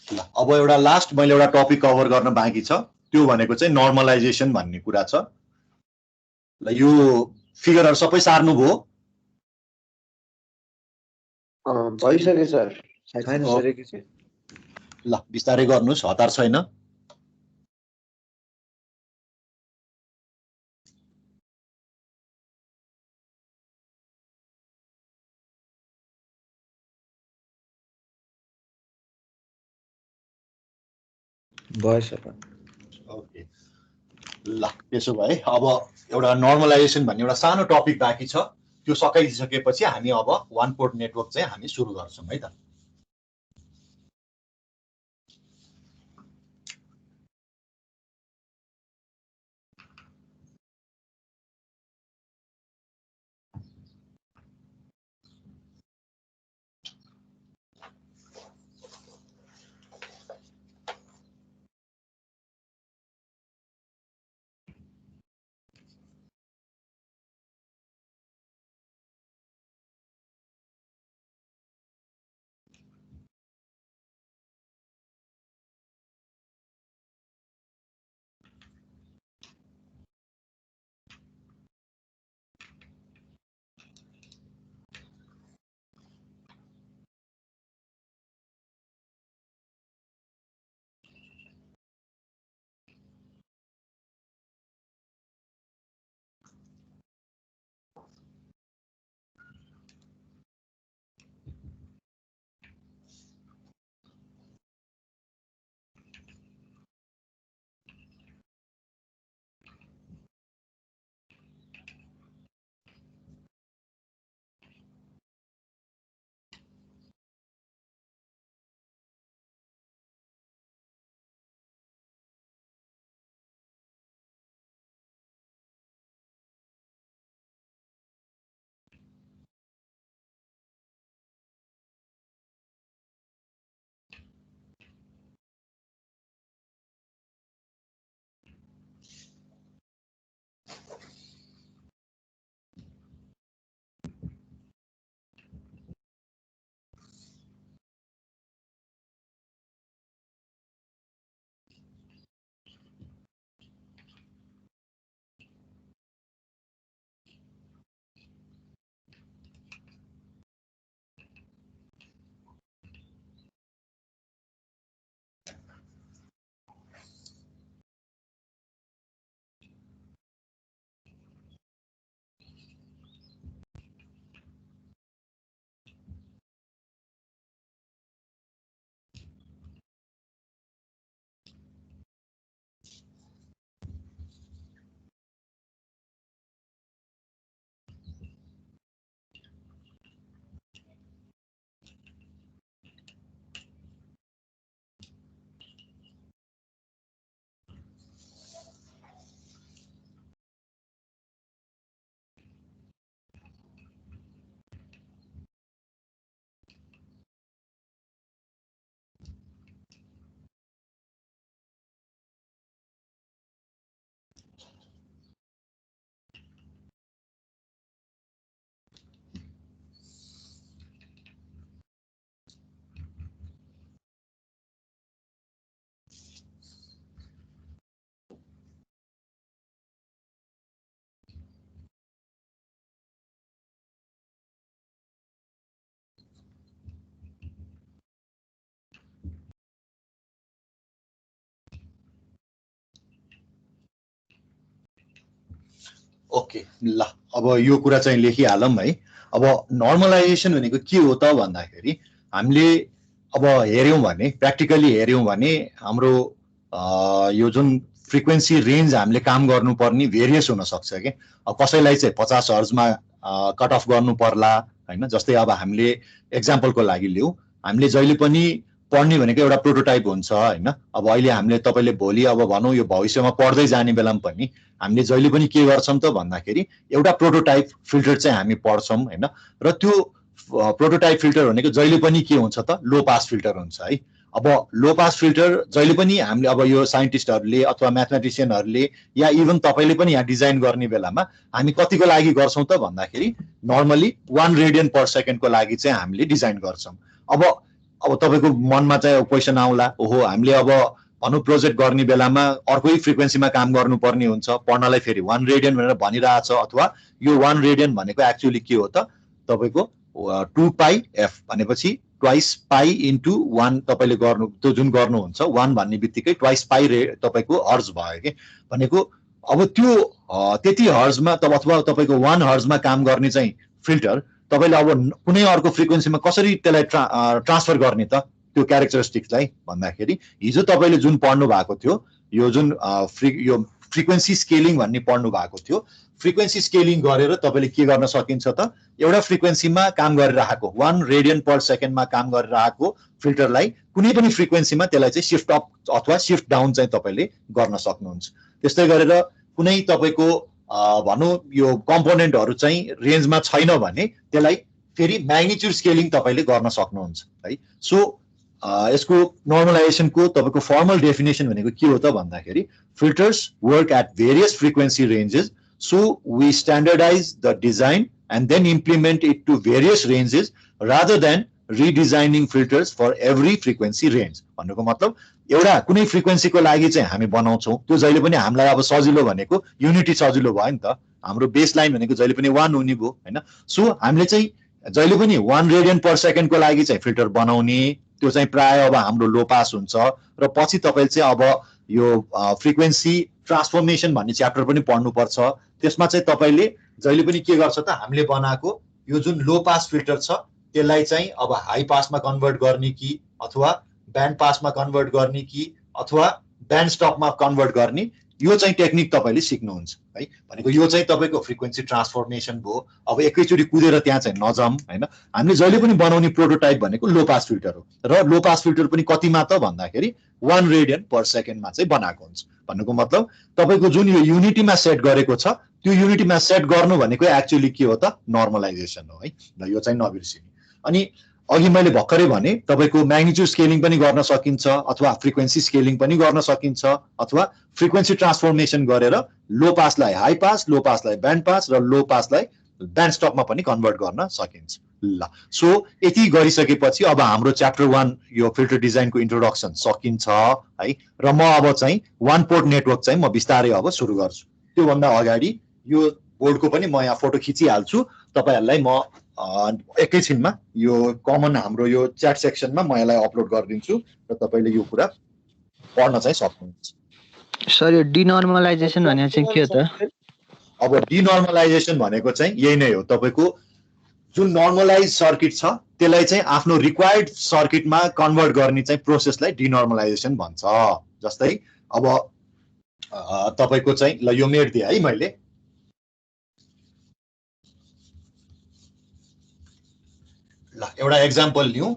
ल अब एउटा लास्ट मैले एउटा टपिक कभर गर्न बाँकी छ, त्यो भनेको चाहिँ नर्मलाइजेसन भन्ने कुरा छ। ल यो फिगरहरु सबै सार्नु भयो? भइसक्यो सर। छैन सर एकैछिन। ल बिस्तारै गर्नुस्, हतार छैन। भयो सर। ओके, ल त्यसो भए अब एउटा नर्मलाइजेसन भन्ने एउटा सानो टपिक बाँकी छ, त्यो सकाइसकेपछि हामी अब वान पोर्ट नेटवर्क चाहिँ हामी सुरु गर्छौं है त। ओके ल अब यो कुरा चाहिँ लेखिहालौँ है। अब नर्मलाइजेसन भनेको के हो त भन्दाखेरि हामीले अब हेऱ्यौँ भने प्र्याक्टिकली हेऱ्यौँ भने हाम्रो यो जुन फ्रिक्वेन्सी रेन्ज हामीले काम गर्नुपर्ने भेरियस हुनसक्छ कि कसैलाई चाहिँ 50 हर्जमा कट अफ गर्नु पर्ला होइन। जस्तै अब हामीले एक्जाम्पलको लागि लिउँ, हामीले जहिले पनि पढ्ने भनेको एउटा प्रोटोटाइप हुन्छ होइन। अब अहिले हामीले तपाईँले भोलि अब भनौँ यो भविष्यमा पढ्दै जाने बेलामा पनि हामीले जहिले पनि के गर्छौँ त भन्दाखेरि एउटा प्रोटोटाइप फिल्टर चाहिँ हामी पढ्छौँ होइन। र त्यो प्रोटोटाइप फिल्टर भनेको जहिले पनि के हुन्छ त लो पास फिल्टर हुन्छ है। अब लो पास फिल्टर जहिले पनि हामीले अब यो साइन्टिस्टहरूले अथवा म्याथमेटिसियनहरूले या इभन तपाईँले पनि यहाँ डिजाइन गर्ने बेलामा हामी कतिको लागि गर्छौँ त भन्दाखेरि नर्मली 1 रेडियन पर सेकेन्डको लागि चाहिँ हामीले डिजाइन गर्छौँ। अब तपाईँको मनमा चाहिँ क्वेसन आउला, ओहो हामीले अब भनौँ प्रोजेक्ट गर्ने बेलामा अर्कै फ्रिक्वेन्सीमा काम गर्नुपर्ने हुन्छ, पढ्नलाई फेरि 1 रेडियन भनेर भनिरहेछ, अथवा यो 1 रेडियन भनेको एक्चुअली के हो त तपाईँको 2 पाई एफ भनेपछि ट्वाइस पाई इन्टु 1 तपाईँले गर्नु त्यो जुन गर्नुहुन्छ 1 भन्ने बित्तिकै ट्वाइस पाई तपाईँको हर्ज भयो कि भनेको। अब त्यो त्यति हर्जमा तब अथवा तपाईँको 1 हर्जमा काम गर्ने चाहिँ फिल्टर तपाईँले अब कुनै अर्को फ्रिक्वेन्सीमा कसरी त्यसलाई ट्रान्सफर गर्ने त त्यो क्यारेक्टरिस्टिक्सलाई भन्दाखेरि हिजो तपाईँले जुन पढ्नु भएको थियो यो जुन यो फ्रिक्वेन्सी स्केलिङ भन्ने पढ्नु भएको थियो, फ्रिक्वेन्सी स्केलिङ गरेर तपाईँले के गर्न सकिन्छ त एउटा फ्रिक्वेन्सीमा काम गरिरहेको 1 रेडियन पर सेकेन्डमा काम गरिरहेको फिल्टरलाई कुनै पनि फ्रिक्वेन्सीमा त्यसलाई चाहिँ सिफ्ट अप अथवा सिफ्ट डाउन चाहिँ तपाईँले गर्न सक्नुहुन्छ। त्यस्तै गरेर कुनै तपाईँको भनौँ यो कम्पोनेन्टहरू चाहिँ रेन्जमा छैन भने त्यसलाई फेरि म्याग्निट्युड स्केलिङ तपाईँले गर्न सक्नुहुन्छ है। सो यसको नर्मलाइजेसनको तपाईँको फर्मल डेफिनेसन भनेको के हो त भन्दाखेरि filters work at various frequency ranges, so we standardise the design and then implement it to various ranges rather than redesigning filters for every frequency range। भन्नुको मतलब एउटा कुनै फ्रिक्वेन्सीको लागि चाहिँ हामी बनाउँछौँ, त्यो जहिले पनि हामीलाई अब सजिलो भनेको युनिटी सजिलो भयो नि त, हाम्रो बेस लाइन भनेको जहिले पनि 1 हुने भयो होइन। सो हामीले चाहिँ जहिले पनि 1 रेडियन पर सेकेन्डको लागि चाहिँ फिल्टर बनाउने, त्यो चाहिँ प्राय अब हाम्रो लो पास हुन्छ। र पछि तपाईँले चाहिँ अब यो फ्रिक्वेन्सी ट्रान्सफर्मेसन भन्ने च्याप्टर पनि पढ्नुपर्छ, त्यसमा चाहिँ तपाईँले जहिले पनि के गर्छ त हामीले बनाएको यो जुन लो पास फिल्टर छ त्यसलाई चाहिँ अब हाई पासमा कन्भर्ट गर्ने कि अथवा ब्यान्ड पासमा कन्भर्ट गर्ने कि अथवा ब्यान्ड स्टपमा कन्भर्ट गर्ने, यो चाहिँ टेक्निक तपाईँले सिक्नुहुन्छ है। भनेको यो चाहिँ तपाईँको फ्रिक्वेन्सी ट्रान्सफर्मेसन भयो। अब एकैचोटि कुदेर त्यहाँ चाहिँ नजाऊँ होइन। हामीले जहिले पनि बनाउने प्रोटोटाइप भनेको लो पास फिल्टर हो, र लो पास फिल्टर पनि कतिमा त भन्दाखेरि 1 रेडियन पर सेकेन्डमा चाहिँ बनाएको हुन्छ। भन्नुको मतलब तपाईँको जुन यो युनिटीमा सेट गरेको छ त्यो युनिटीमा सेट गर्नु भनेको एक्चुअली के हो त नर्मलाइजेसन हो है। ल यो चाहिँ नबिर्सिनु। अनि अघि मैले भर्खरै भने तपाईँको म्याग्निट्युड स्केलिङ पनि गर्न सकिन्छ, अथवा फ्रिक्वेन्सी स्केलिङ पनि गर्न सकिन्छ, अथवा फ्रिक्वेन्सी ट्रान्सफर्मेसन गरेर लो पासलाई हाई पास, लो पासलाई ब्यान्ड पास र लो पासलाई ब्यान्ड स्टपमा पनि कन्भर्ट गर्न सकिन्छ। ल सो यति गरिसकेपछि अब हाम्रो च्याप्टर 1 यो फिल्टर डिजाइनको इन्ट्रोडक्सन सकिन्छ है। र म अब चाहिँ 1 पोर्ट नेटवर्क चाहिँ म बिस्तारै अब सुरु गर्छु। त्योभन्दा अगाडि यो बोर्डको पनि म यहाँ फोटो खिचिहाल्छु, तपाईँहरूलाई म एकैछिनमा यो कमन हाम्रो यो च्याट सेक्सनमा म यसलाई अपलोड गरिदिन्छु र तपाईँले यो कुरा पढ्न चाहिँ सक्नुहुन्छ। सर यो डिनर्मलाइजेसन भनेको चाहिँ के हो त? अब डिनर्मलाइजेसन भनेको चाहिँ यही नै हो, तपाईँको जुन नर्मलाइज सर्किट छ त्यसलाई चाहिँ आफ्नो रिक्वायर्ड सर्किटमा कन्भर्ट गर्ने चाहिँ प्रोसेसलाई डिनर्मलाइजेसन भन्छ। जस्तै अब तपाईँको चाहिँ ल यो मेट्दिएँ है मैले, ल एउटा एक्जाम्पल लिउँ।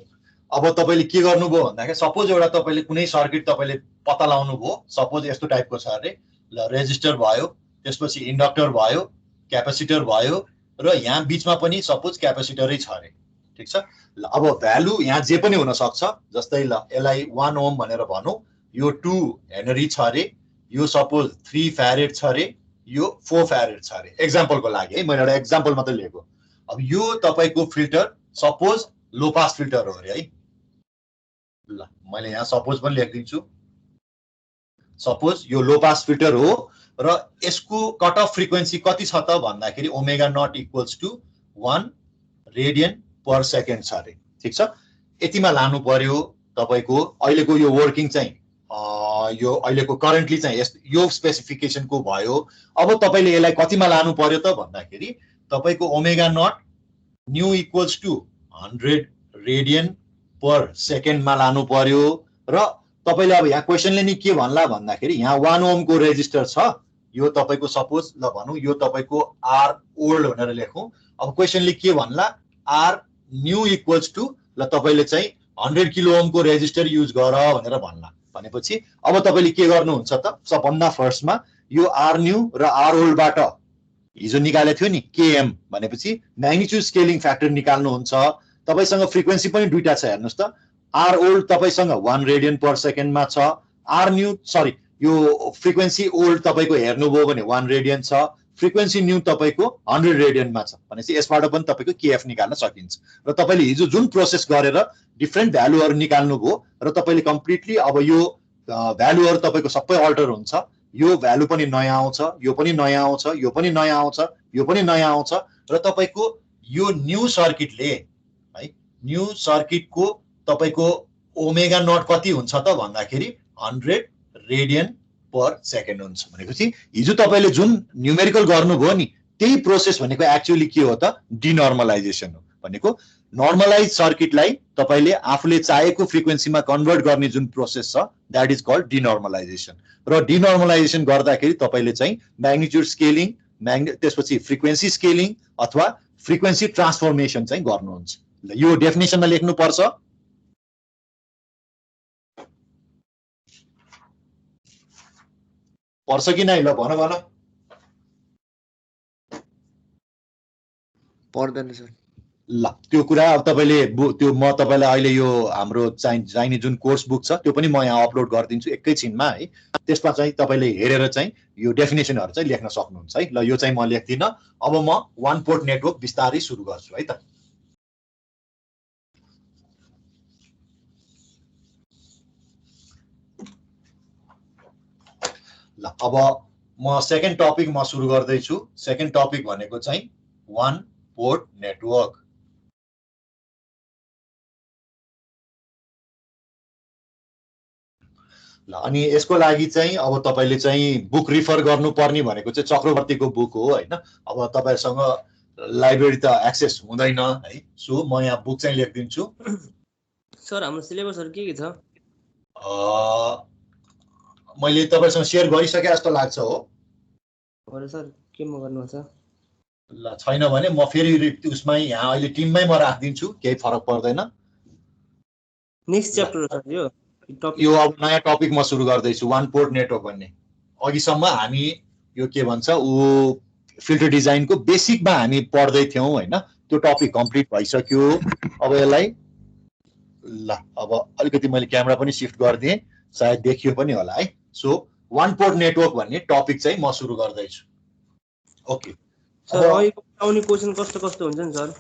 अब तपाईँले के गर्नुभयो भन्दाखेरि सपोज एउटा तपाईँले कुनै सर्किट तपाईँले पत्ता लगाउनु भयो, सपोज यस्तो टाइपको छ अरे, ल रेजिस्टर भयो, त्यसपछि इन्डक्टर भयो, क्यापेसिटर भयो, र यहाँ बिचमा पनि सपोज क्यापेसिटरै छ अरे, ठिक छ। ल अब भ्यालु यहाँ जे पनि हुनसक्छ, जस्तै ल यसलाई 1 ओम भनेर भनौँ, यो 2 हेनरी छ अरे, यो सपोज 3 फ्यारेड छ अरे, यो 4 फ्यारेड छ अरे, एक्जाम्पलको लागि है, मैले एउटा एक्जाम्पल मात्रै लिएको। अब यो तपाईँको फिल्टर सपोज लो पास फिल्टर हो अरे है। ल मैले यहाँ सपोज पनि लेखिदिन्छु, सपोज यो लो पास फिल्टर हो र यसको कट अफ फ्रिक्वेन्सी कति छ त भन्दाखेरि omega not equals to 1 radian per second छ अरे, ठिक छ। यतिमा लानु पर्यो तपाईँको। अहिलेको यो वर्किङ चाहिँ यो अहिलेको करेन्टली चाहिँ यो स्पेसिफिकेसनको भयो। अब तपाईँले यसलाई कतिमा लानु पर्यो त भन्दाखेरि तपाईँको omega naught new equals to 100 radian per सेकेन्डमा लानु पर्यो। र तपाईँले अब यहाँ क्वेसनले नि के भन्ला भन्दाखेरि यहाँ 1 ओमको रेजिस्टर छ, यो तपाईँको सपोज ल भनौँ यो तपाईँको आर ओल्ड भनेर लेखौँ। अब क्वेसनले के भन्ला आर न्यू इक्वल्स टु ल तपाईँले चाहिँ 100 किलो ओमको रेजिस्टर युज गर भनेर भन्ला। भनेपछि अब तपाईँले के गर्नुहुन्छ त सबभन्दा फर्स्टमा यो आर न्यू र आर ओल्डबाट हिजो निकालेको थियो नि केएम भनेपछि म्याग्निट्युड स्केलिङ फ्याक्टर निकाल्नुहुन्छ। तपाईँसँग फ्रिक्वेन्सी पनि दुईटा छ हेर्नुहोस् त, आर ओल्ड तपाईँसँग 1 रेडियन पर सेकेन्डमा छ, आर न्यू सरी यो फ्रिक्वेन्सी ओल्ड तपाईँको हेर्नुभयो भने 1 रेडियन छ, फ्रिक्वेन्सी न्यू तपाईँको 100 रेडियनमा छ। भनेपछि यसबाट पनि तपाईँको केएफ निकाल्न सकिन्छ। र तपाईँले हिजो जुन प्रोसेस गरेर डिफ्रेन्ट भ्यालुहरू निकाल्नुभयो र तपाईँले कम्प्लिटली अब यो भ्यालुहरू तपाईँको सबै अल्टर हुन्छ, यो भ्यालु पनि नयाँ आउँछ, यो पनि नयाँ आउँछ, यो पनि नयाँ आउँछ, यो पनि नयाँ आउँछ। र तपाईँको यो न्यू सर्किटले है न्यू सर्किटको तपाईँको ओमेगा नट कति हुन्छ त भन्दाखेरि 100 रेडियन पर सेकेन्ड हुन्छ। भनेपछि हिजो तपाईँले जुन न्युमेरिकल गर्नुभयो नि त्यही प्रोसेस भनेको एक्चुअली के हो त डिनर्मलाइजेसन हो। भनेको नर्मलाइज सर्किटलाई तपाईँले आफूले चाहेको फ्रिक्वेन्सीमा कन्भर्ट गर्ने जुन प्रोसेस छ द्याट इज कल्ड डिनर्मलाइजेसन। र डिनर्मलाइजेसन गर्दाखेरि तपाईँले चाहिँ म्याग्निट्युड स्केलिङ त्यसपछि फ्रिक्वेन्सी स्केलिङ अथवा फ्रिक्वेन्सी ट्रान्सफर्मेसन चाहिँ गर्नुहुन्छ। यो डेफिनेसनमा लेख्नुपर्छ। पर्छ कि नै ल भन भन। पर्दैन सर। ल त्यो कुरा अब तपाईँले त्यो म तपाईँलाई अहिले यो हाम्रो चाहिने जुन कोर्स बुक छ त्यो पनि म यहाँ अपलोड गरिदिन्छु एकैछिनमा है। त्यसमा चाहिँ तपाईँले हेरेर चाहिँ यो डेफिनेसनहरू चाहिँ लेख्न सक्नुहुन्छ है। ल यो चाहिँ म लेख्दिनँ। अब म 1 पोर्ट नेटवर्क बिस्तारै सुरु गर्छु है त। ल अब म सेकेन्ड टपिक म सुरु गर्दैछु। सेकेन्ड टपिक भनेको चाहिँ 1 पोर्ट नेटवर्क। ल अनि यसको लागि चाहिँ अब तपाईँले चाहिँ बुक रिफर गर्नुपर्ने भनेको चाहिँ चक्रवर्तीको बुक हो होइन। अब तपाईँसँग लाइब्रेरी त एक्सेस हुँदैन है, सो म यहाँ बुक चाहिँ लेखिदिन्छु। सर हाम्रो सिलेबसहरु के छ? मैले तपाईँसँग सेयर गरिसके जस्तो लाग्छ हो। हो सर केमा गर्नुहुन्छ? ल छैन भने म फेरि उसमै यहाँ अहिले टिममै म राखिदिन्छु, केही फरक पर्दैन। नेक्स्ट च्याप्टर हो सर यो टपिक। यो अब नयाँ टपिक म सुरु गर्दैछु 1 पोर्ट नेटवर्क भन्ने। अघिसम्म हामी यो के भन्छ फिल्टर डिजाइनको बेसिकमा हामी पढ्दै थियौँ होइन। त्यो टपिक कम्प्लिट भइसक्यो। अब यसलाई ल अब अलिकति मैले क्यामेरा पनि सिफ्ट गरिदिएँ, सायद देखियो पनि होला है। सो 1 पोर्ट नेटवर्क भन्ने टपिक चाहिँ म सुरु गर्दैछु। ओके सर अहिलेको आउने क्वेशन कस्तो कस्तो हुन्छ नि सर?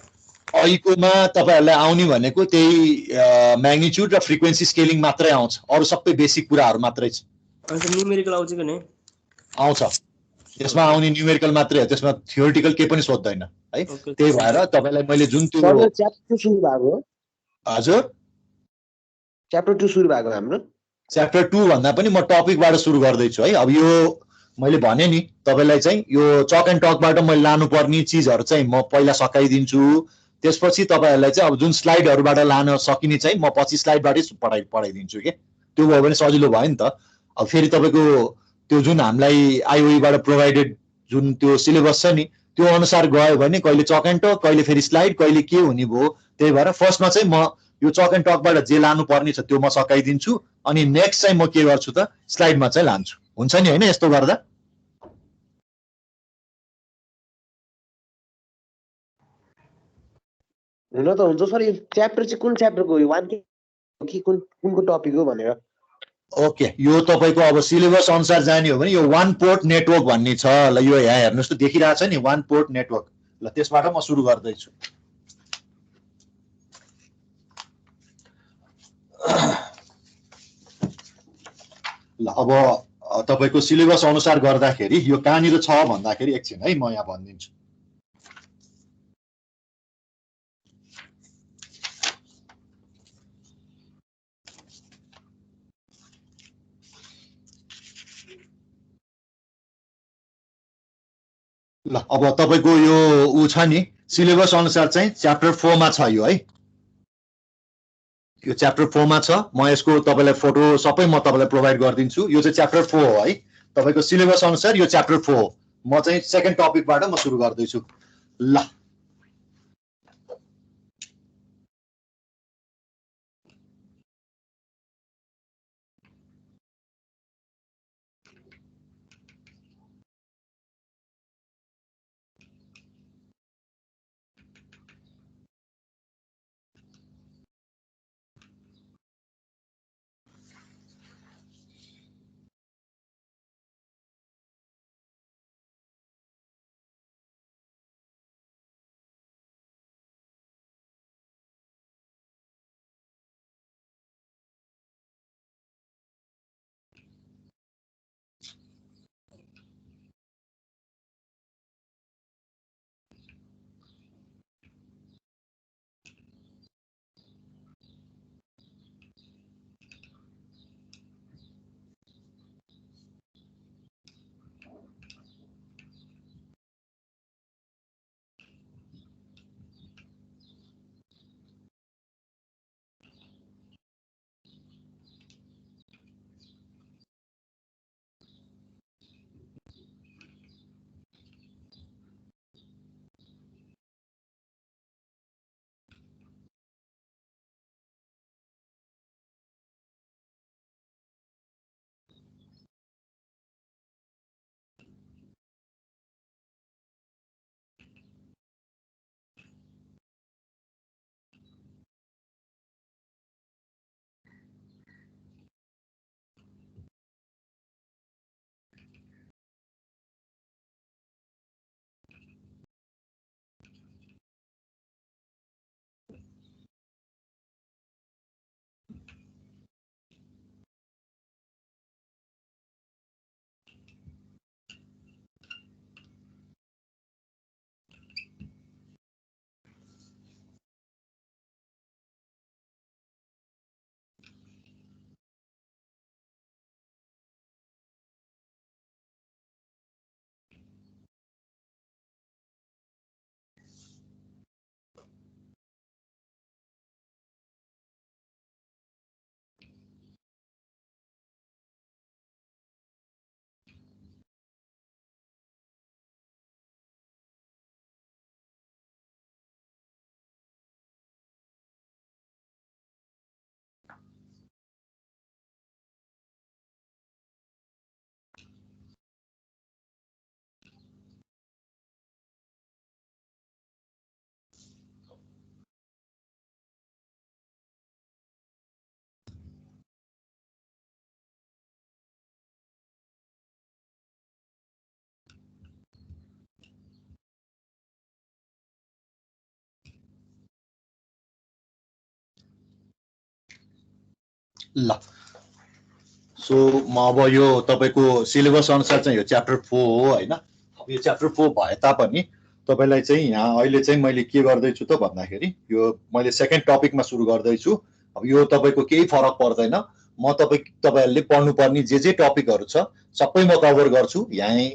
अहिलेकोमा तपाईँहरूलाई आउने भनेको त्यही म्याग्निट्युड र फ्रिक्वेन्सी स्केलिङ मात्रै आउँछ, अरू सबै बेसिक कुराहरू मात्रै छ। अन्त न्युमेरिकल आउँछ कि नै? आउँछ, त्यसमा आउने न्युमेरिकल मात्रै हो, त्यसमा थियोरिटिकल केही पनि सोध्दैन है। त्यही भएर तपाईँलाई मैले जुन त्यो च्याप्टर 2 सुरु भएको हो। हजुर च्याप्टर 2 सुरु भएको हाम्रो। च्याप्टर 2 भन्दा पनि म टपिकबाट सुरु गर्दैछु है। अब यो मैले भने नि तपाईँलाई चाहिँ यो चक एन्ड टकबाट मैले लानुपर्ने चिजहरू चाहिँ म पहिला सकाइदिन्छु। त्यसपछि तपाईँहरूलाई चाहिँ अब जुन स्लाइडहरूबाट लान सकिने चाहिँ म पछि स्लाइडबाटै पढाइदिन्छु के। त्यो भयो भने सजिलो भयो नि त। अब फेरि तपाईँको त्यो जुन हामीलाई आइओईबाट प्रोभाइडेड जुन त्यो सिलेबस छ नि त्यो अनुसार गयो भने कहिले चक एन्ड टक, कहिले फेरि स्लाइड, कहिले के हुने भयो। त्यही भएर फर्स्टमा चाहिँ म यो चक एन्ड टकबाट जे लानुपर्ने छ त्यो म सकाइदिन्छु, अनि नेक्स्ट चाहिँ म के गर्छु त स्लाइडमा चाहिँ लान्छु। हुन्छ नि होइन यस्तो गर्दा? हुन त हुन्छ सर। यो च्याप्टर चाहिँ कुन च्याप्टरको हो? यो 1 कि कुनको टपिक हो भनेर? ओके यो तपाईँको अब सिलेबस अनुसार जाने हो भने यो 1 पोर्ट नेटवर्क भन्ने छ। ल यो यहाँ हेर्नुहोस् त देखिरहेछ नि 1 पोर्ट नेटवर्क। ल त्यसबाट म सुरु गर्दैछु। ल अब तपाईँको सिलेबस अनुसार गर्दाखेरि यो कहाँनिर छ भन्दाखेरि एकछिन है म यहाँ भनिदिन्छु। ल अब तपाईको यो उ छ नि सिलेबस अनुसार चाहिँ च्याप्टर 4 मा छ यो है यो च्याप्टर 4 मा छ म यसको तपाईलाई फोटो सबै म तपाईलाई प्रोवाइड गर्दिन्छु यो चाहिँ च्याप्टर 4 हो है तपाईको सिलेबस अनुसार यो च्याप्टर 4 हो म चाहिँ सेकेन्ड टपिकबाट म सुरु गर्दै छु ल ल सो म अब यो तपाईको सिलेबस अनुसार चाहिँ यो च्याप्टर 4 हो हैन अब यो च्याप्टर 4 भए तापनि तपाईलाई चाहिँ यहाँ अहिले चाहिँ मैले के गर्दै छु त भन्दाखेरि यो मैले सेकेन्ड टपिकमा सुरु गर्दै छु अब यो तपाईको केही फरक पर्दैन म तपाईहरुले पढ्नुपर्ने जे टपिकहरु छ सबै म कभर गर्छु यहाँ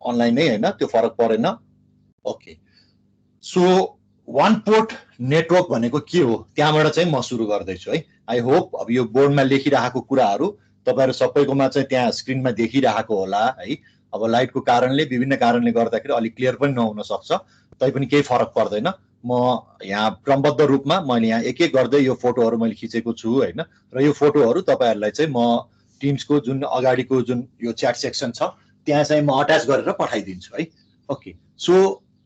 अनलाइन नै हैन त्यो फरक परेन okay so one port network भनेको के हो त्यहाँबाट चाहिँ म सुरु गर्दै छु है आई होप अब यो बोर्डमा लेखिरहेको कुराहरु तपाईहरु सबैकोमा चाहिँ त्यहाँ स्क्रिनमा देखिरहेको होला है अब लाइटको कारणले विभिन्न कारणले गर्दाखेरि अलि क्लियर पनि नहुन सक्छ तैपनि केही फरक पर्दैन म यहाँ क्रमबद्ध रूपमा मैले यहाँ एक एक गर्दै यो फोटोहरु मैले खिचेको छु हैन र यो फोटोहरु तपाईहरुलाई चाहिँ म टिम्सको जुन अगाडिको जुन यो च्याट सेक्सन छ त्यहाँ चाहिँ म अट्याच गरेर पठाइदिन्छु है ओके सो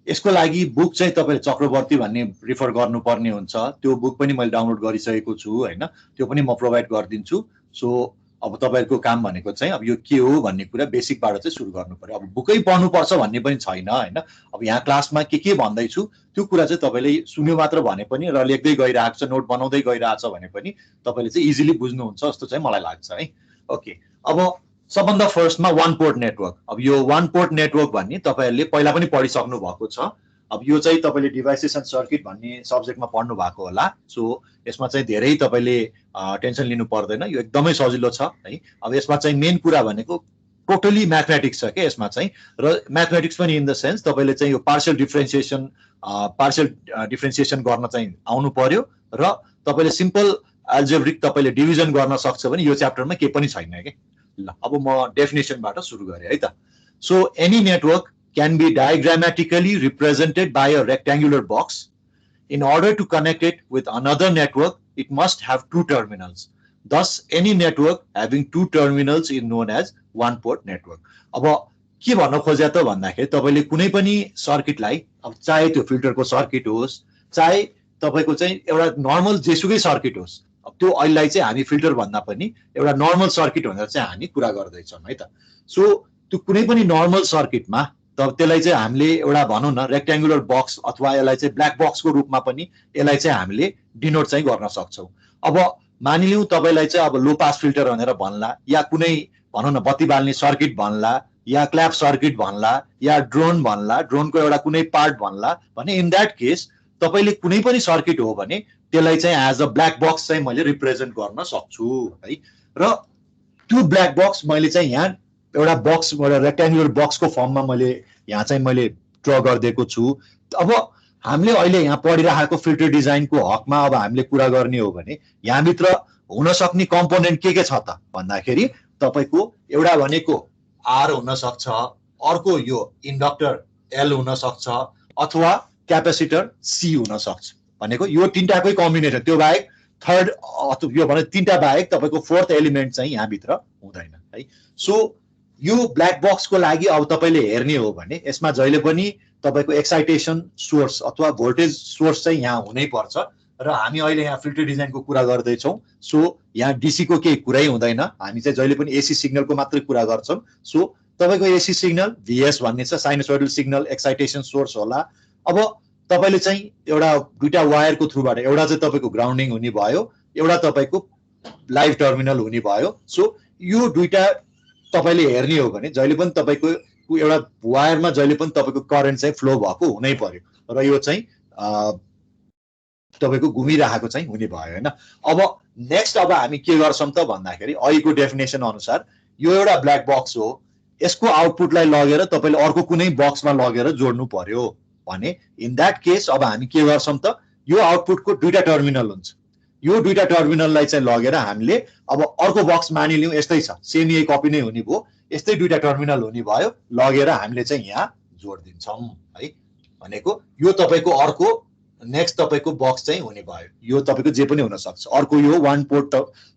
यसको लागि बुक चाहिँ तपाईले चक्रवर्ती भन्ने रिफर गर्नुपर्ने हुन्छ त्यो बुक पनि मैले डाउनलोड गरिसकेको छु हैन त्यो पनि म प्रोवाइड गरिदिन्छु सो अब तपाईहरुको काम भनेको चाहिँ अब यो के हो भन्ने कुरा बेसिकबाट चाहिँ सुरु गर्नु पर्यो अब बुकै पढ्नु पर्छ भन्ने पनि छैन हैन अब यहाँ क्लासमा के भन्दै छु त्यो कुरा चाहिँ तपाईले सुन्यो मात्र भने पनि र लेख्दै गइरहेको छ नोट बनाउँदै गइरहेछ भने पनि तपाईले चाहिँ इजिली बुझ्नुहुन्छ जस्तो चाहिँ मलाई लाग्छ है ओके अब सबभन्दा फर्स्टमा वान पोर्ट नेटवर्क अब यो वान पोर्ट नेटवर्क भन्ने तपाईहरुले पहिला पनि पढिसक्नु भएको छ अब यो चाहिँ तपाईले डिभाइसेस एन्ड सर्किट भन्ने सब्जेक्टमा पढ्नु भएको होला सो यसमा चाहिँ धेरै तपाईले टेन्सन लिनु पर्दैन यो एकदमै सजिलो छ है अब यसमा चाहिँ मेन कुरा भनेको टोटली म्याथमेटिक्स छ के यसमा चाहिँ र म्याथमेटिक्स पनि इन द सेन्स तपाईँले चाहिँ यो पार्शियल डिफ्रेन्सिएसन गर्न चाहिँ आउनु पर्यो र तपाईँले सिम्पल एल्जेब्रिक तपाईँले डिभिजन गर्न सक्छ भने यो च्याप्टरमा केही पनि छैन के ल अब म डेफिनेसनबाट सुरु गरेँ है त so any network can be diagrammatically represented by a rectangular box. In order to connect it with another network, it must have two terminals. Thus, any network having two terminals is known as one-port network. अब के भन्न खोजे त भन्दाखेरि तपाईले कुनै पनि सर्किटलाई अब चाहे त्यो फिल्टरको सर्किट होस् चाहे तपाईको चाहिँ एउटा नर्मल जेसुकै सर्किट होस् अब त्यो अहिलेलाई चाहिँ हामी फिल्टर भन्दा पनि एउटा नर्मल सर्किट भनेर चाहिँ हामी कुरा गर्दै छौं है त सो त्यो कुनै पनि नर्मल सर्किटमा तब त्यसलाई चाहिँ हामीले एउटा भनौं न रेक्ट्याङ्गुलर बक्स अथवा यसलाई चाहिँ ब्ल्याक बक्सको रूपमा पनि यसलाई चाहिँ हामीले डिनोट चाहिँ गर्न सक्छौं अब मानिलिउँ तपाईलाई चाहिँ अब लो पास फिल्टर भनेर भन्ला या कुनै भनौं न बत्ती बाल्ने सर्किट भन्ला या क्ल्याप सर्किट भन्ला या ड्रोन भन्ला ड्रोनको एउटा कुनै पार्ट भन्ला भने इन दैट केस तपाईले कुनै पनि सर्किट हो भने त्यसलाई चाहिँ एज अ ब्ल्याक बक्स चाहिँ मैले रिप्रेजेन्ट गर्न सक्छु है र त्यो ब्ल्याक बक्स मैले चाहिँ यहाँ एउटा बक्स एउटा रेक्ट्याङ्गुलर बक्सको फर्ममा मैले यहाँ चाहिँ मैले ड्र गरिदिएको छु अब हामीले अहिले यहाँ पढिरहेको फिल्टर डिजाइनको हकमा अब हामीले कुरा गर्ने हो भने यहाँ भित्र हुन सक्ने कम्पोनेन्ट के छ त भन्दाखेरि तपाईको एउटा भनेको आर हुन सक्छ अर्को यो इन्डक्टर एल हुन सक्छ अथवा क्यापेसिटर सी हुन सक्छ भनेको यो तीनटाकै कम्बिनेसन त्यो बाहेक थर्ड अथवा यो भने तीनटा बाहेक तपाईको फोर्थ एलिमेन्ट चाहिँ यहाँ भित्र हुँदैन है सो यो ब्ल्याक बक्सको लागि अब तपाईले हेर्ने हो भने यसमा जहिले पनि तपाईको एक्साइटेसन सोर्स अथवा भोल्टेज सोर्स चाहिँ यहाँ हुनै पर्छ र हामी अहिले यहाँ फिल्टर डिजाइनको कुरा गर्दै छौं सो यहाँ डीसी को केही कुरै हुँदैन हामी चाहिँ जहिले पनि एसी सिग्नलको मात्रै कुरा गर्छौं सो तपाईको एसी सिग्नल भीएस भन्ने छ साइनसोइडल सिग्नल एक्साइटेसन सोर्स होला अब तपाईले चाहिँ एउटा दुईटा वायरको थ्रुबाट एउटा चाहिँ तपाईको ग्राउन्डिङ हुने भयो एउटा तपाईको लाइभ टर्मिनल हुने भयो सो यो दुईटा तपाईले हेर्ने हो भने जहिले पनि तपाईको एउटा वायरमा जहिले पनि तपाईको करेन्ट चाहिँ फ्लो भएको हुनै पर्यो र यो चाहिँ तपाईको घुमिरहेको चाहिँ हुने भयो हैन अब नेक्स्ट अब हामी के गर्छौं त भन्दाखेरि अहिलेको डेफिनेसन अनुसार यो एउटा ब्ल्याक बक्स हो यसको आउटपुटलाई लगेर तपाईले अर्को कुनै बक्समा लगेर जोड्नु पर्यो भने इन दैट केस अब हामी के गर्छौं त यो आउटपुटको दुईटा टर्मिनल हुन्छ यो दुईटा टर्मिनललाई चाहिँ लगेर हामीले अब अर्को बक्स मानिलिउँ यस्तै छ सेम यही कपी नै हुने भयो यस्तै दुईटा टर्मिनल हुने भयो लगेर हामीले चाहिँ यहाँ जोड दिन्छौं है भनेको यो तपाईको अर्को नेक्स्ट तपाईको बक्स चाहिँ हुने भयो यो तपाईको जे पनि हुन सक्छ अर्को यो वान पोर्ट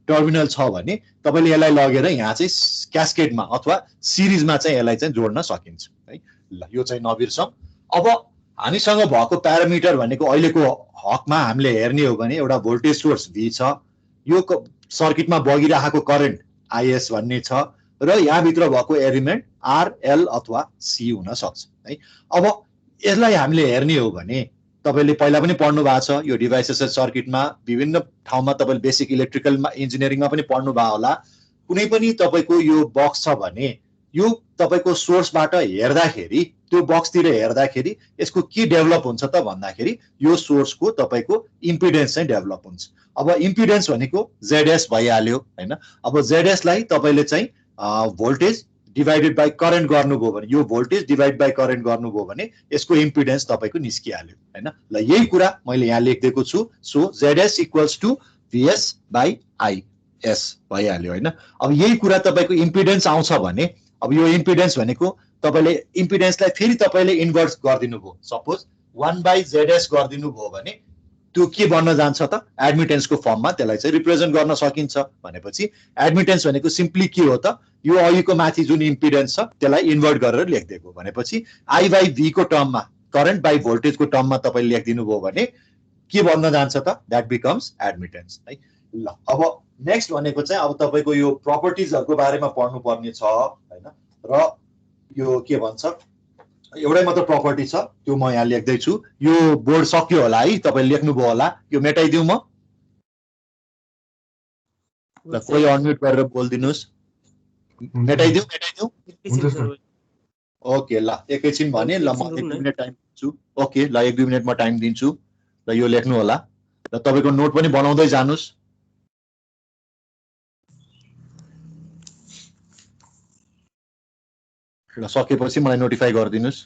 टर्मिनल छ भने तपाईले यसलाई लगेर यहाँ चाहिँ क्यास्केडमा अथवा सिरिजमा चाहिँ यसलाई चाहिँ जोड्न सकिन्छ है ल यो चाहिँ नबिर्सौं अब हामीसँग भएको प्यारामिटर भनेको अहिलेको हकमा हामीले हेर्ने हो भने एउटा भोल्टेज सोर्स भी छ यो सर्किटमा बगिरहेको करेन्ट आईएस भन्ने छ र यहाँ भित्र भएको एलिमेन्ट आर एल अथवा सी हुन सक्छ है अब यसलाई हामीले हेर्ने हो भने तपाईले पहिला पनि पढ्नु भएको छ यो डिभाइसेस सर्किटमा विभिन्न ठाउँमा तपाईले बेसिक इलेक्ट्रिकलमा इन्जिनियरिङमा पनि पढ्नु भयो होला कुनै पनि तपाईको यो बक्स छ भने यो तपाईको सोर्सबाट हेर्दाखेरि त्यो बक्सतिर हेर्दाखेरि यसको के डेभलप हुन्छ त भन्दाखेरि यो सोर्सको तपाईको इम्पिडेन्स चाहिँ डेभलप हुन्छ अब इम्पिडेन्स भनेको जेडएस भइहाल्यो हैन अब जेडएस लाई तपाईले चाहिँ भोल्टेज डिवाइडेड बाइ करेन्ट गर्नुभयो भने यो भोल्टेज डिवाइड बाइ करेन्ट गर्नुभयो भने यसको इम्पिडेन्स तपाईको निस्किहाल्यो हैन ल यही कुरा मैले यहाँ लेख्दिएको छु so ZS equals to VS by IS भइहाल्यो हैन अब यही कुरा तपाईको इम्पिडेन्स आउँछ भने अब यो इम्पिडेन्स भनेको तपाईले इम्पिडेन्सलाई फेरि तपाईले इन्भर्स गर्दिनु भो सपोज 1/zs गर्दिनु भो भने त्यो के बन्न जान्छ त एडमिटेन्सको फर्ममा त्यसलाई चाहिँ रिप्रेजेन्ट गर्न सकिन्छ भनेपछि एडमिटेन्स भनेको सिम्पली के हो त यो अहिलेको माथि जुन इम्पिडेन्स छ त्यसलाई इन्भर्ट गरेर लेख्दिएको भनेपछि आई बाइ भी को टर्ममा करेन्ट बाइ भोल्टेजको टर्ममा तपाईले लेख्दिनु भो भने के बन्न जान्छ त दैट बिकम्स एडमिटेन्स है ल अब नेक्स्ट भनेको चाहिँ अब तपाईको यो प्रपर्टिजहरुको बारेमा पढ्नु पर्ने छ हैन र यो के भन्छ एउटै मात्र प्रपर्टी छ त्यो म यहाँ लेख्दै छु यो बोर्ड सक्यो होला है तपाईले लेख्नुभयो होला यो मेटाइदिउ म ल कोही अनम्युट गरेर बोल्दिनुस् मेटाइदिउ ओके ल एकैछिन भने ल म 1-2 मिनेट टाइम दिन्छु ओके ल 1-2 मिनेट म टाइम दिन्छु ल यो लेख्नु होला र तपाईको नोट पनि बनाउँदै जानुस् ल सकेपछि मलाई नोटिफाई गरिदिनुस्।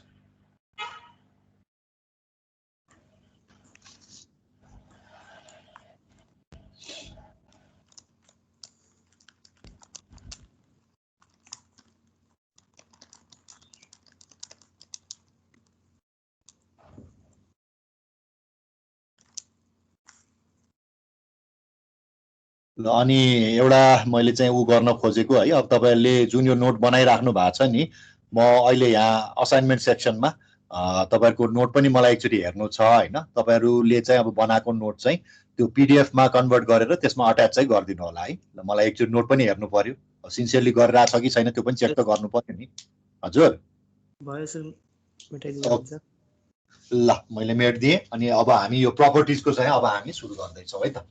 ल अनि एउटा मैले चाहिँ उ गर्न खोजेको है, अब तपाईहरुले जुन यो नोट बनाइराख्नु भएको छ नि, म अहिले यहाँ असाइनमेन्ट सेक्सनमा तपाईहरुको नोट पनि मलाई एकचोटि हेर्नु छ हैन। तपाईहरुले चाहिँ अब बनाएको नोट चाहिँ त्यो पीडीएफ मा कन्भर्ट गरेर त्यसमा अट्याच चाहिँ गरिदिनु होला है। ल मलाई एकचोटि नोट पनि हेर्नु पर्यो, सिन्सियरली गरिरहेछ कि छैन त्यो पनि चेक त गर्नु पर्यो नि। हजुर भयो सर, मेटाइदिनुहुन्छ। ल मैले मेट दिएँ। अनि अब हामी यो प्रपर्टिजको चाहिँ अब हामी सुरु गर्दैछौँ है त।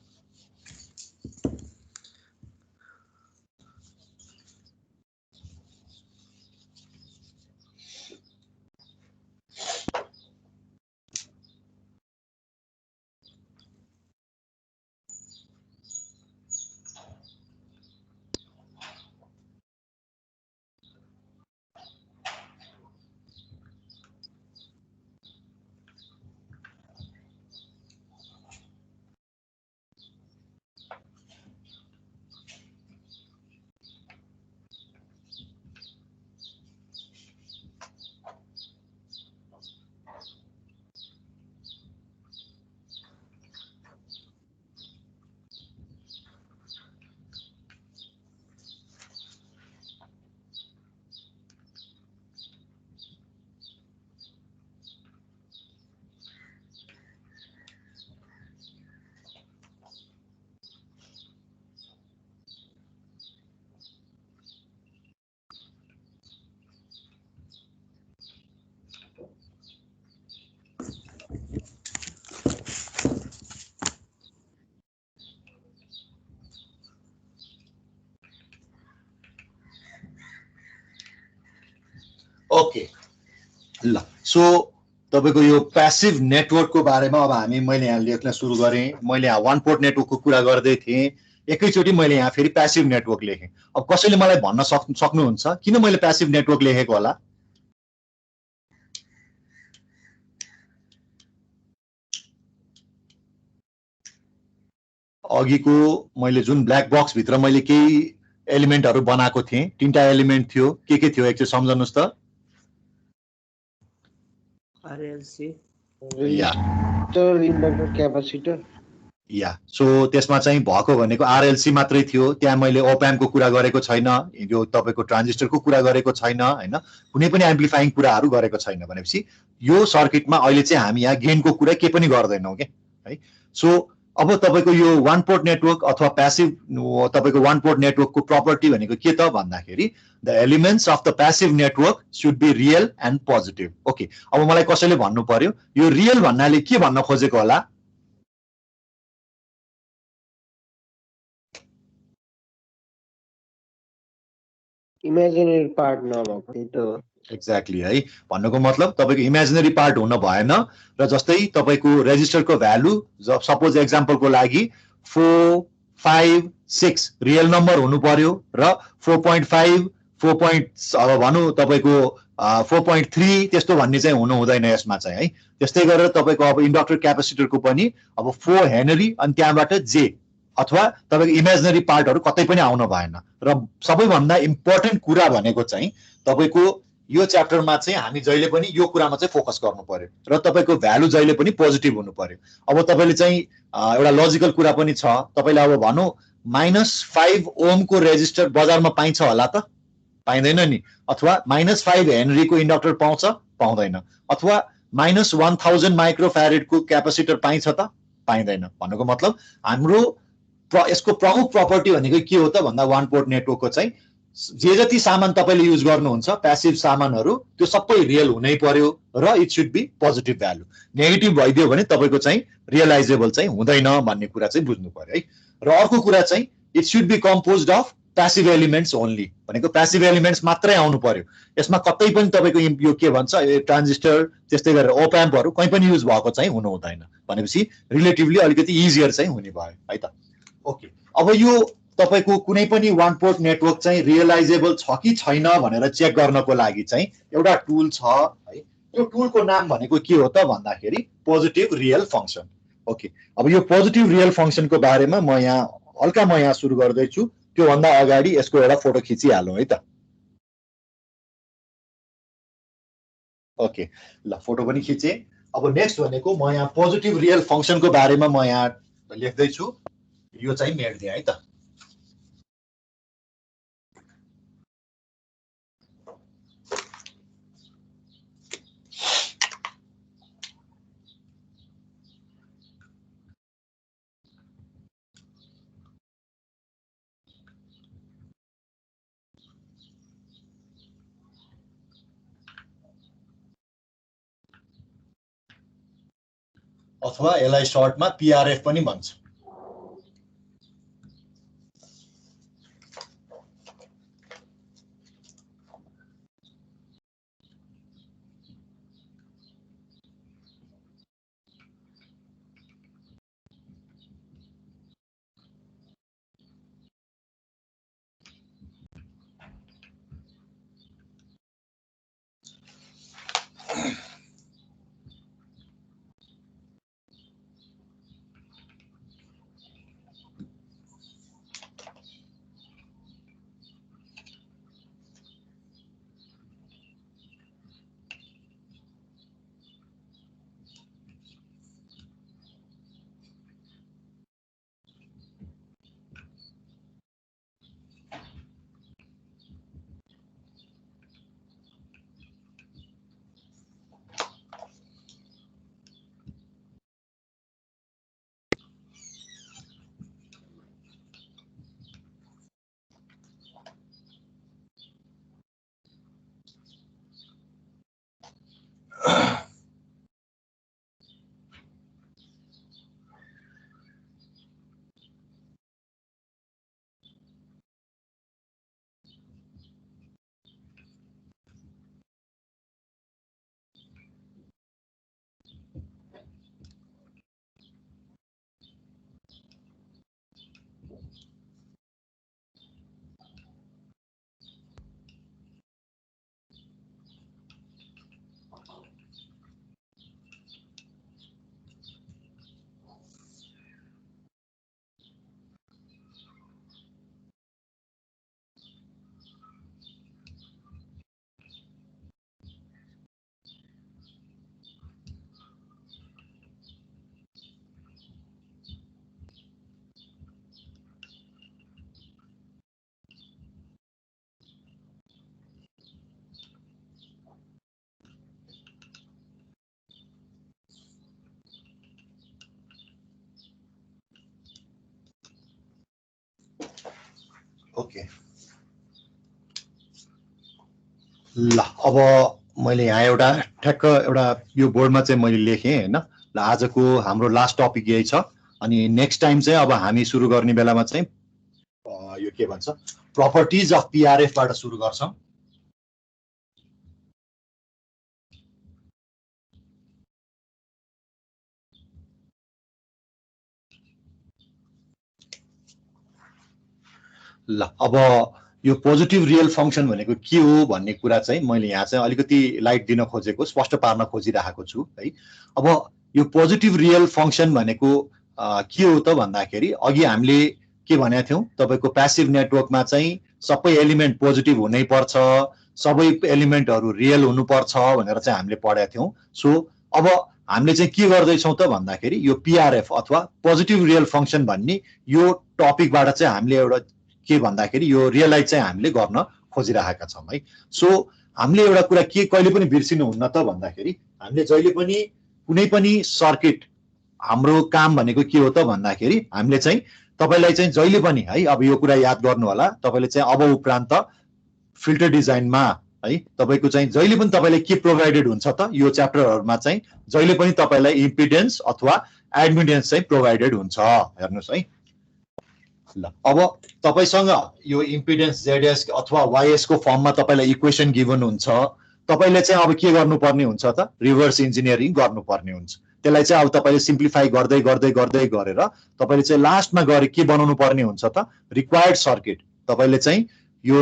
ओके ल सो तपाईको यो प्यासिभ नेटवर्कको बारेमा अब मैले यहाँ लेख्न सुरु गरेँ। मैले यहाँ वान पोर्ट नेटवर्कको कुरा गर्दै थिएँ, एकैचोटि मैले यहाँ फेरि प्यासिभ नेटवर्क लेखेँ। अब कसैले मलाई भन्न सक्नुहुन्छ किन मैले प्यासिभ नेटवर्क लेखेको होला? अघिको मैले जुन ब्ल्याक बक्स भित्र मैले केही एलिमेन्टहरु बनाएको थिएँ, तीनटा एलिमेन्ट थियो, के थियो एकचोटि सम्झनुस् त? RLC या इन्डक्टर क्यापेसिटर या सो त्यसमा चाहिँ भएको भनेको आरएलसी मात्रै थियो। त्यहाँ मैले ओपएम्प को कुरा गरेको छैन, यो तपाईको ट्रान्जिस्टरको कुरा गरेको छैन हैन, कुनै पनि एम्प्लिफाइङ कुराहरु गरेको छैन। भनेपछि यो सर्किटमा अहिले चाहिँ हामी यहाँ गेनको कुरा के पनि गर्दैनौं के है। सो अब तपाईको यो वान पोर्ट नेटवर्क अथवा प्यासिभ तपाईको वान पोर्ट नेटवर्कको प्रपर्टी भनेको के त भन्दाखेरि the elements of the passive network should be real and positive. Okay अब मलाई कसैले भन्नु पर्यो यो रियल भन्नाले के भन्न खोजेको होला? इमेजिनरी पार्ट नभएको त्यही त हो। एक्ज्याक्टली है, भन्नुको मतलब तपाईको इमेजिनरी पार्ट हुन भएन। र जस्तै तपाईको रेजिस्टरको भ्यालु सपोज एक्जाम्पलको लागि 4 5 6 रियल नम्बर हुनु पर्यो र 4.5 4. अब भनौं तपाईको 4.3 त्यस्तो भन्ने चाहिँ हुनु हुँदैन यसमा चाहिँ है। त्यस्तै गरेर तपाईको अब इन्डक्टर क्यापेसिटरको पनि अब 4 हेनरी अनि त्यहाँबाट जे अथवा तपाईको इमेजिनरी पार्टहरु कतै पनि आउन भएन। र सबैभन्दा इम्पोर्टेन्ट कुरा भनेको चाहिँ तपाईको यो च्याप्टरमा चाहिँ हामी जहिले पनि यो कुरामा चाहिँ फोकस गर्नु पर्यो र तपाईको भ्यालु जहिले पनि पोजिटिभ हुनु पर्यो। अब तपाईले चाहिँ एउटा लजिकल कुरा पनि छ, तपाईले अब भनौं -5 ओम को रेजिस्टर बजारमा पाइन्छ होला त? पाइदैन नि। अथवा -5 हेनरी को इन्डक्टर पाउँछ? पाउँदैन। अथवा -1000 माइक्रोफ्यारेड को क्यापेसिटर पाइन्छ त? पाइदैन। भन्नुको मतलब हाम्रो यसको प्रमुख प्रपर्टी भनेको के हो त भन्दा वान पोर्ट नेटवर्कको चाहिँ जे जति सामान तपाईले युज गर्नुहुन्छ प्यासिभ सामानहरु त्यो सबै रियल हुनै पर्यो र it should be positive value. Negative भइदियो भने तपाईको चाहिँ रियलाइजेबल चाहिँ हुँदैन भन्ने कुरा चाहिँ बुझ्नु पर्यो है। र अर्को कुरा चाहिँ it should be composed of passive elements only, भनेको प्यासिभ एलिमेन्ट्स मात्रै आउनु पर्यो। यसमा कतै पनि तपाईको यो के भन्छ ट्रान्जिस्टर त्यस्तै गरेर ओप एम्पहरु कहीं पनि युज भएको चाहिँ हुनु हुँदैन। भनेपछि रिलेटिभली अलिकति इजियर चाहिँ हुने भयो है त। ओके अब यो तपाईको कुनै पनि वान पोर्ट नेटवर्क चाहिँ रियलाइजेबल छ कि छैन भनेर चेक गर्नको लागि चाहिँ एउटा टुल छ है। यो टुलको नाम भनेको के हो त भन्दाखेरि पोजिटिभ रियल फंक्सन। ओके, अब यो पोजिटिभ रियल फंक्सनको बारेमा म यहाँ सुरु गर्दैछु। त्यो भन्दा अगाडि यसको एउटा फोटो खिचिहालौँ है त। ओके, ल फोटो पनि खिचे। अब नेक्स्ट भनेको म यहाँ पोजिटिभ रियल फंक्सनको बारेमा म यहाँ लेख्दैछु। यो चाहिँ मेट्दिए है त। अथवा यसलाई सर्टमा पीआरएफ पनि भन्छ। ओके, ल अब मैले यहाँ एउटा ठ्याक्क एउटा यो बोर्डमा चाहिँ मैले लेखेँ हैन। ल आजको हाम्रो लास्ट टपिक यही छ। अनि नेक्स्ट टाइम चाहिँ अब हामी सुरु गर्ने बेलामा चाहिँ यो के भन्छ प्रपर्टिज अफ पीआरएफ बाट सुरु गर्छौं। ल अब यो पोजिटिभ रियल फंक्सन भनेको के हो भन्ने कुरा चाहिँ मैले यहाँ चाहिँ अलिकति लाइट दिन खोजेको, स्पष्ट पार्न खोजिरहेको छु है। अब यो पोजिटिभ रियल फंक्सन भनेको के हो त भन्दाखेरि अघि हामीले के भनेका थियौं, तपाईको प्यासिभ नेटवर्कमा चाहिँ सबै एलिमेन्ट पोजिटिभ हुनै पर्छ, सबै एलिमेन्टहरु रियल हुनुपर्छ भनेर चाहिँ हामीले पढेका थियौं। सो अब हामीले चाहिँ के गर्दै छौं त भन्दाखेरि यो पीआरएफ अथवा पोजिटिभ रियल फंक्सन भन्ने यो टपिकबाट चाहिँ हामीले एउटा के भन्दाखेरि यो रियलाइज चाहिँ हामीले गर्न खोजिरहेका छौं है। सो हामीले एउटा कुरा के कहिले पनि बिर्सिनु हुन्न त भन्दाखेरि हामीले जहिले पनि कुनै पनि सर्किट हाम्रो काम भनेको के हो त भन्दाखेरि हामीले चाहिँ तपाईलाई चाहिँ जहिले पनि है, अब यो कुरा याद गर्नु होला, तपाईले चाहिँ अब उपरान्त फिल्टर डिजाइनमा है तपाईको चाहिँ जहिले पनि तपाईलाई के प्रोभाइडेड हुन्छ त यो च्याप्टरहरुमा चाहिँ जहिले पनि तपाईलाई इम्पिडेन्स अथवा एडमिटेन्स चाहिँ प्रोभाइडेड हुन्छ। हेर्नुस् है, ल अब तपाईसँग यो इम्पिडेन्स जेडएस अथवा वाइएस को फर्ममा तपाईलाई इक्वेसन गिभन हुन्छ। तपाईले चाहिँ अब के गर्नुपर्ने हुन्छ त रिभर्स इन्जिनियरिङ गर्नुपर्ने हुन्छ। त्यसलाई चाहिँ अब तपाईँले सिम्प्लिफाई गर्दै गर्दै गर्दै गरेर तपाईँले चाहिँ लास्टमा गएर के बनाउनु पर्ने हुन्छ त रिक्वायर्ड सर्किट तपाईँले चाहिँ यो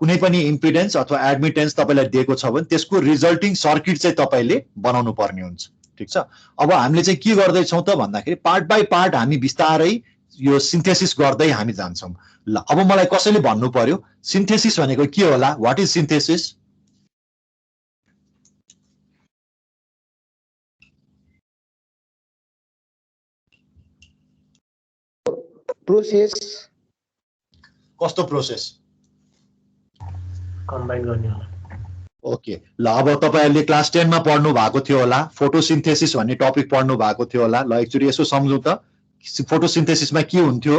कुनै पनि इम्पिडेन्स अथवा एडमिटेन्स तपाईँलाई दिएको छ भने त्यसको रिजल्टिङ सर्किट चाहिँ तपाईँले बनाउनु पर्ने हुन्छ ठिक छ अब हामीले चाहिँ के गर्दैछौँ त भन्दाखेरि पार्ट बाई पार्ट हामी बिस्तारै यो सिन्थेसिस गर्दै हामी जान्छौँ ल अब मलाई कसैले भन्नु पर्यो सिन्थेसिस भनेको के होला व्हाट इज सिन्थेसिस प्रोसेस कस्तो प्रोसेस कम्बाइन गर्ने होला ओके ल अब तपाईहरुले क्लास 10 मा पढ्नु भएको थियो होला फोटोसिन्थेसिस भन्ने टपिक पढ्नु भएको थियो होला ल एकचोटी यसो सम्झौँ त फोटोसिन्थेसिसमा के हुन्थ्यो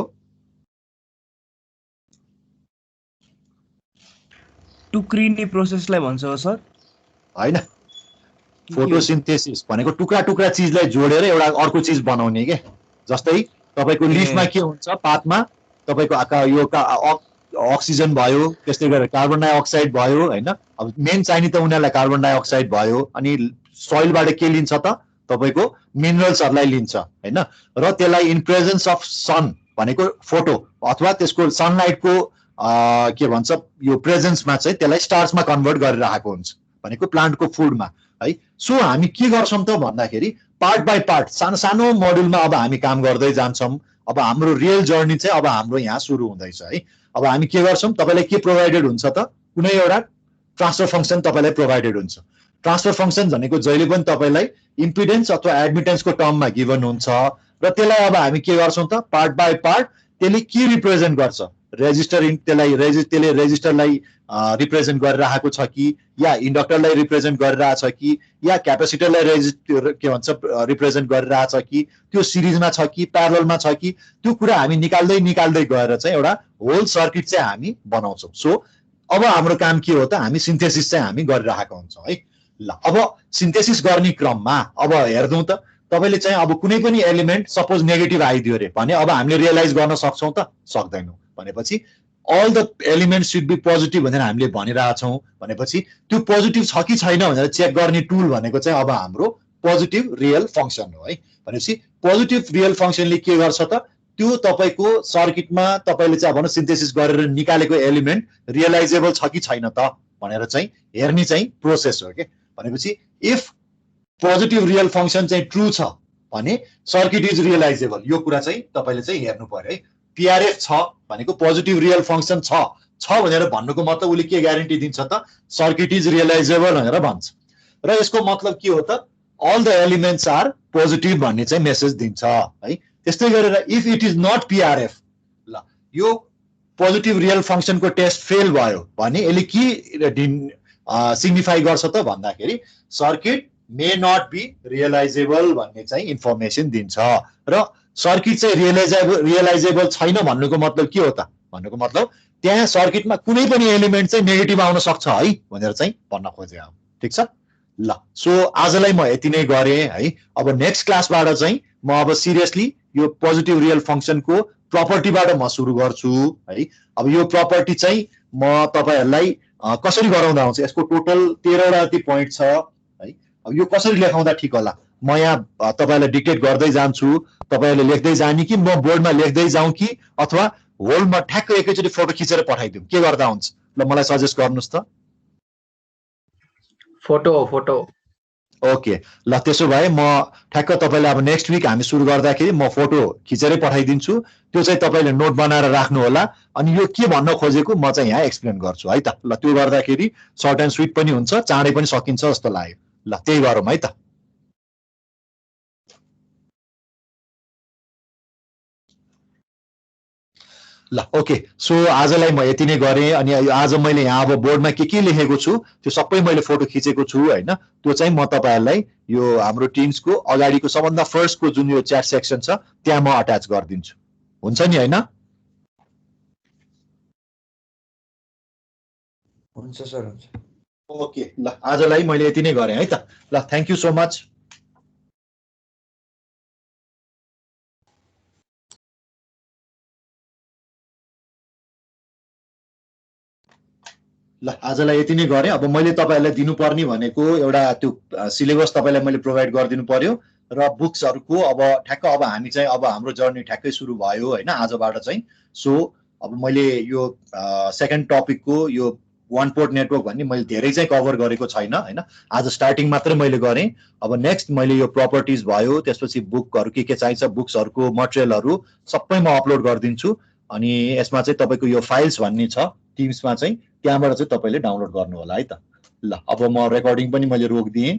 टुक्रिने प्रोसेसलाई भन्छ हो सर हैन फोटोसिन्थेसिस भनेको टुक्रा टुक्रा चीजलाई जोडेर एउटा अर्को चीज बनाउने के जस्तै तपाईको लिफमा के हुन्छ पातमा तपाईको आका यो अक्सिजन भयो त्यसले गर्दा कार्बन डाइ अक्साइड भयो हैन अब मेन चाहिने त उनीहरुलाई कार्बन डाइ अक्साइड भयो अनि सोइलबाट के लिन्छ त तपाईको मिनरल्सहरुलाई लिन्छ हैन र त्यसलाई इन प्रेजेन्स अफ सन भनेको फोटो अथवा त्यसको सनलाइटको के भन्छ यो प्रेजेन्समा चाहिँ त्यसलाई स्टार्चमा कन्भर्ट गरेर राखेको हुन्छ भनेको प्लान्टको फुडमा है सो हामी के गर्छौं त भन्दाखेरि पार्ट बाइ पार्ट सानो सानो मोड्युलमा अब हामी काम गर्दै जान्छौं अब हाम्रो रियल जर्नी चाहिँ अब हाम्रो यहाँ सुरु हुँदैछ है अब हामी के गर्छौं तपाईलाई के प्रोवाइडेड हुन्छ त कुनै एउटा ट्रान्सफर फंक्सन तपाईलाई प्रोवाइडेड हुन्छ ट्रान्सफर फंक्सन भनेको जहिले पनि तपाईलाई इम्पिडेन्स अथवा एडमिटेन्सको टर्ममा गिभन हुन्छ र त्यसलाई अब हामी के गर्छौं त पार्ट बाइ पार्ट त्यसले के रिप्रेजेन्ट गर्छ रेजिस्टर त्यसलाई त्यसले रेजिस्टरलाई रिप्रेजेन्ट गरेर राखेको छ कि या इन्डक्टरलाई रिप्रेजेन्ट गरेर राखेको छ कि या क्यापेसिटरलाई के भन्छ रिप्रेजेन्ट गरेर राखेको छ कि त्यो सिरिजमा छ कि प्यारललमा छ कि त्यो कुरा हामी निकाल्दै गएर चाहिँ एउटा होल सर्किट चाहिँ हामी बनाउँछौं सो अब हाम्रो काम के हो त हामी सिन्थेसिस चाहिँ हामी गरिरहेका हुन्छौं है ल अब सिन्थेसिस गर्ने क्रममा अब हेर्दौं त तपाईले चाहिँ अब कुनै पनि एलिमेन्ट सपोज नेगेटिभ आइदियो रे भने अब हामीले रियलाइज गर्न सक्छौं त सक्दैनौं भनेपछि all the elements should be positive भनेर हामीले भनिरहेका छौं भनेपछि त्यो पोजिटिभ छ कि छैन भनेर चेक गर्ने टुल भनेको चाहिँ अब हाम्रो पोजिटिभ रियल फंक्सन हो है भनेपछि पोजिटिभ रियल फंक्सनले के गर्छ त त्यो तपाईको सर्किटमा तपाईले चाहिँ भन्न सिन्थेसिस गरेर निकालेको एलिमेन्ट रियलाइजेबल छ कि छैन त भनेर चाहिँ हेर्ने चाहिँ प्रोसेस हो के भनेपछि इफ पोजिटिभ रियल फंक्सन चाहिँ ट्रु छ भने सर्किट इज रियलाइजेबल यो कुरा चाहिँ तपाईले चाहिँ हेर्नु पर्यो है पीआरएफ छ भनेको पोजिटिभ रियल फंक्सन छ भनेर भन्नुको मतलब उले के ग्यारेन्टी दिन्छ त सर्किट इज रियलाइजेबल भनेर भन्छ र यसको मतलब के हो त all the elements are positive भन्ने चाहिँ मेसेज दिन्छ है त्यस्तै गरेर if it is not PRF ल यो पोजिटिभ रियल फंक्सनको टेस्ट फेल भयो भने यसले के सिग्निफाई गर्छ त भन्दाखेरि circuit may not be realisable भन्ने चाहिँ इन्फर्मेसन दिन्छ र सर्किट चाहिँ रियलाइजेबल छैन भन्नुको मतलब के हो त भन्नुको मतलब त्यहाँ सर्किटमा कुनै पनि एलिमेन्ट चाहिँ नेगेटिभ आउन सक्छ है भनेर चाहिँ भन्न खोजे हो ठीक छ ल सो आजलाई म यति नै गरे है अब नेक्स्ट क्लासबाट चाहिँ म अब सिरियसली यो पोजिटिभ रियल फंक्सनको प्रपर्टीबाट म सुरु गर्छु है अब यो प्रपर्टी चाहिँ म तपाईहरुलाई कसरी गराउँदा हुन्छ यसको टोटल 13 वटा जति प्वाइन्ट छ है अब यो कसरी लेखाउँदा ठीक होला म यहाँ तपाईलाई डिक्टेट गर्दै जान्छु तपाईहरुले लेख्दै जानी कि म बोर्डमा लेख्दै जाउँ कि अथवा होलमा ठ्याक्क एकैचोटी फोटो खिचेर पठाइदिउँ के गर्दा हुन्छ ल मलाई सजेस्ट गर्नुस् त फोटो ओके ल त्यसो भए म ठ्याक्क तपाईलाई अब नेक्स्ट विक हामी सुरु गर्दाखेरि म फोटो खिचेरै पठाइदिन्छु त्यो चाहिँ तपाईले नोट बनाएर राख्नु होला अनि यो के भन्न खोजेको म चाहिँ यहाँ एक्सप्लेन गर्छु है त ल त्यो गर्दाखेरि सर्ट एन्ड स्वीट पनि हुन्छ चाँडै पनि सकिन्छ जस्तो लाग्यो ल त्यही गरौँ है त ल ओके सो आजलाई म यति नै गरे अनि आज मैले यहाँ अब बोर्डमा के लेखेको छु त्यो सबै मैले फोटो खिचेको छु हैन त्यो चाहिँ म तपाईहरुलाई यो हाम्रो टिम्सको अगाडिको सबभन्दा फर्स्टको जुन यो च्याट सेक्सन छ त्यहाँ म अट्याच गर्दिन्छु हुन्छ नि हैन हुन्छ सर हुन्छ ओके ल आजलाई मैले यति नै गरे है त ल थ्यांक यू सो मच ल आजलाई यति नै गरे अब मैले तपाईहरुलाई दिनुपर्ने भनेको एउटा त्यो सिलेबस तपाईलाई मैले प्रोवाइड गरिदिनु पर्यो र बुक्सहरूको अब ठ्याक्क अब हामी चाहिँ अब हाम्रो जर्नी ठ्याक्कै सुरु भयो होइन आजबाट चाहिँ। सो अब मैले यो सेकेन्ड टपिकको यो वान पोर्ट नेटवर्क भन्ने मैले धेरै चाहिँ कभर गरेको छैन होइन, आज स्टार्टिङ मात्रै मैले गरेँ। अब नेक्स्ट मैले यो प्रपर्टिज भयो, त्यसपछि बुकहरू के चाहिन्छ, बुक्सहरूको मटेरियलहरू सबै म अपलोड गरिदिन्छु। अनि यसमा चाहिँ तपाईँको यो फाइल्स भन्ने छ टिम्समा चाहिँ, त्यहाँबाट चाहिँ तपाईँले डाउनलोड गर्नु होला है त। ल अब म रेकर्डिङ पनि मैले रोकिदिएँ।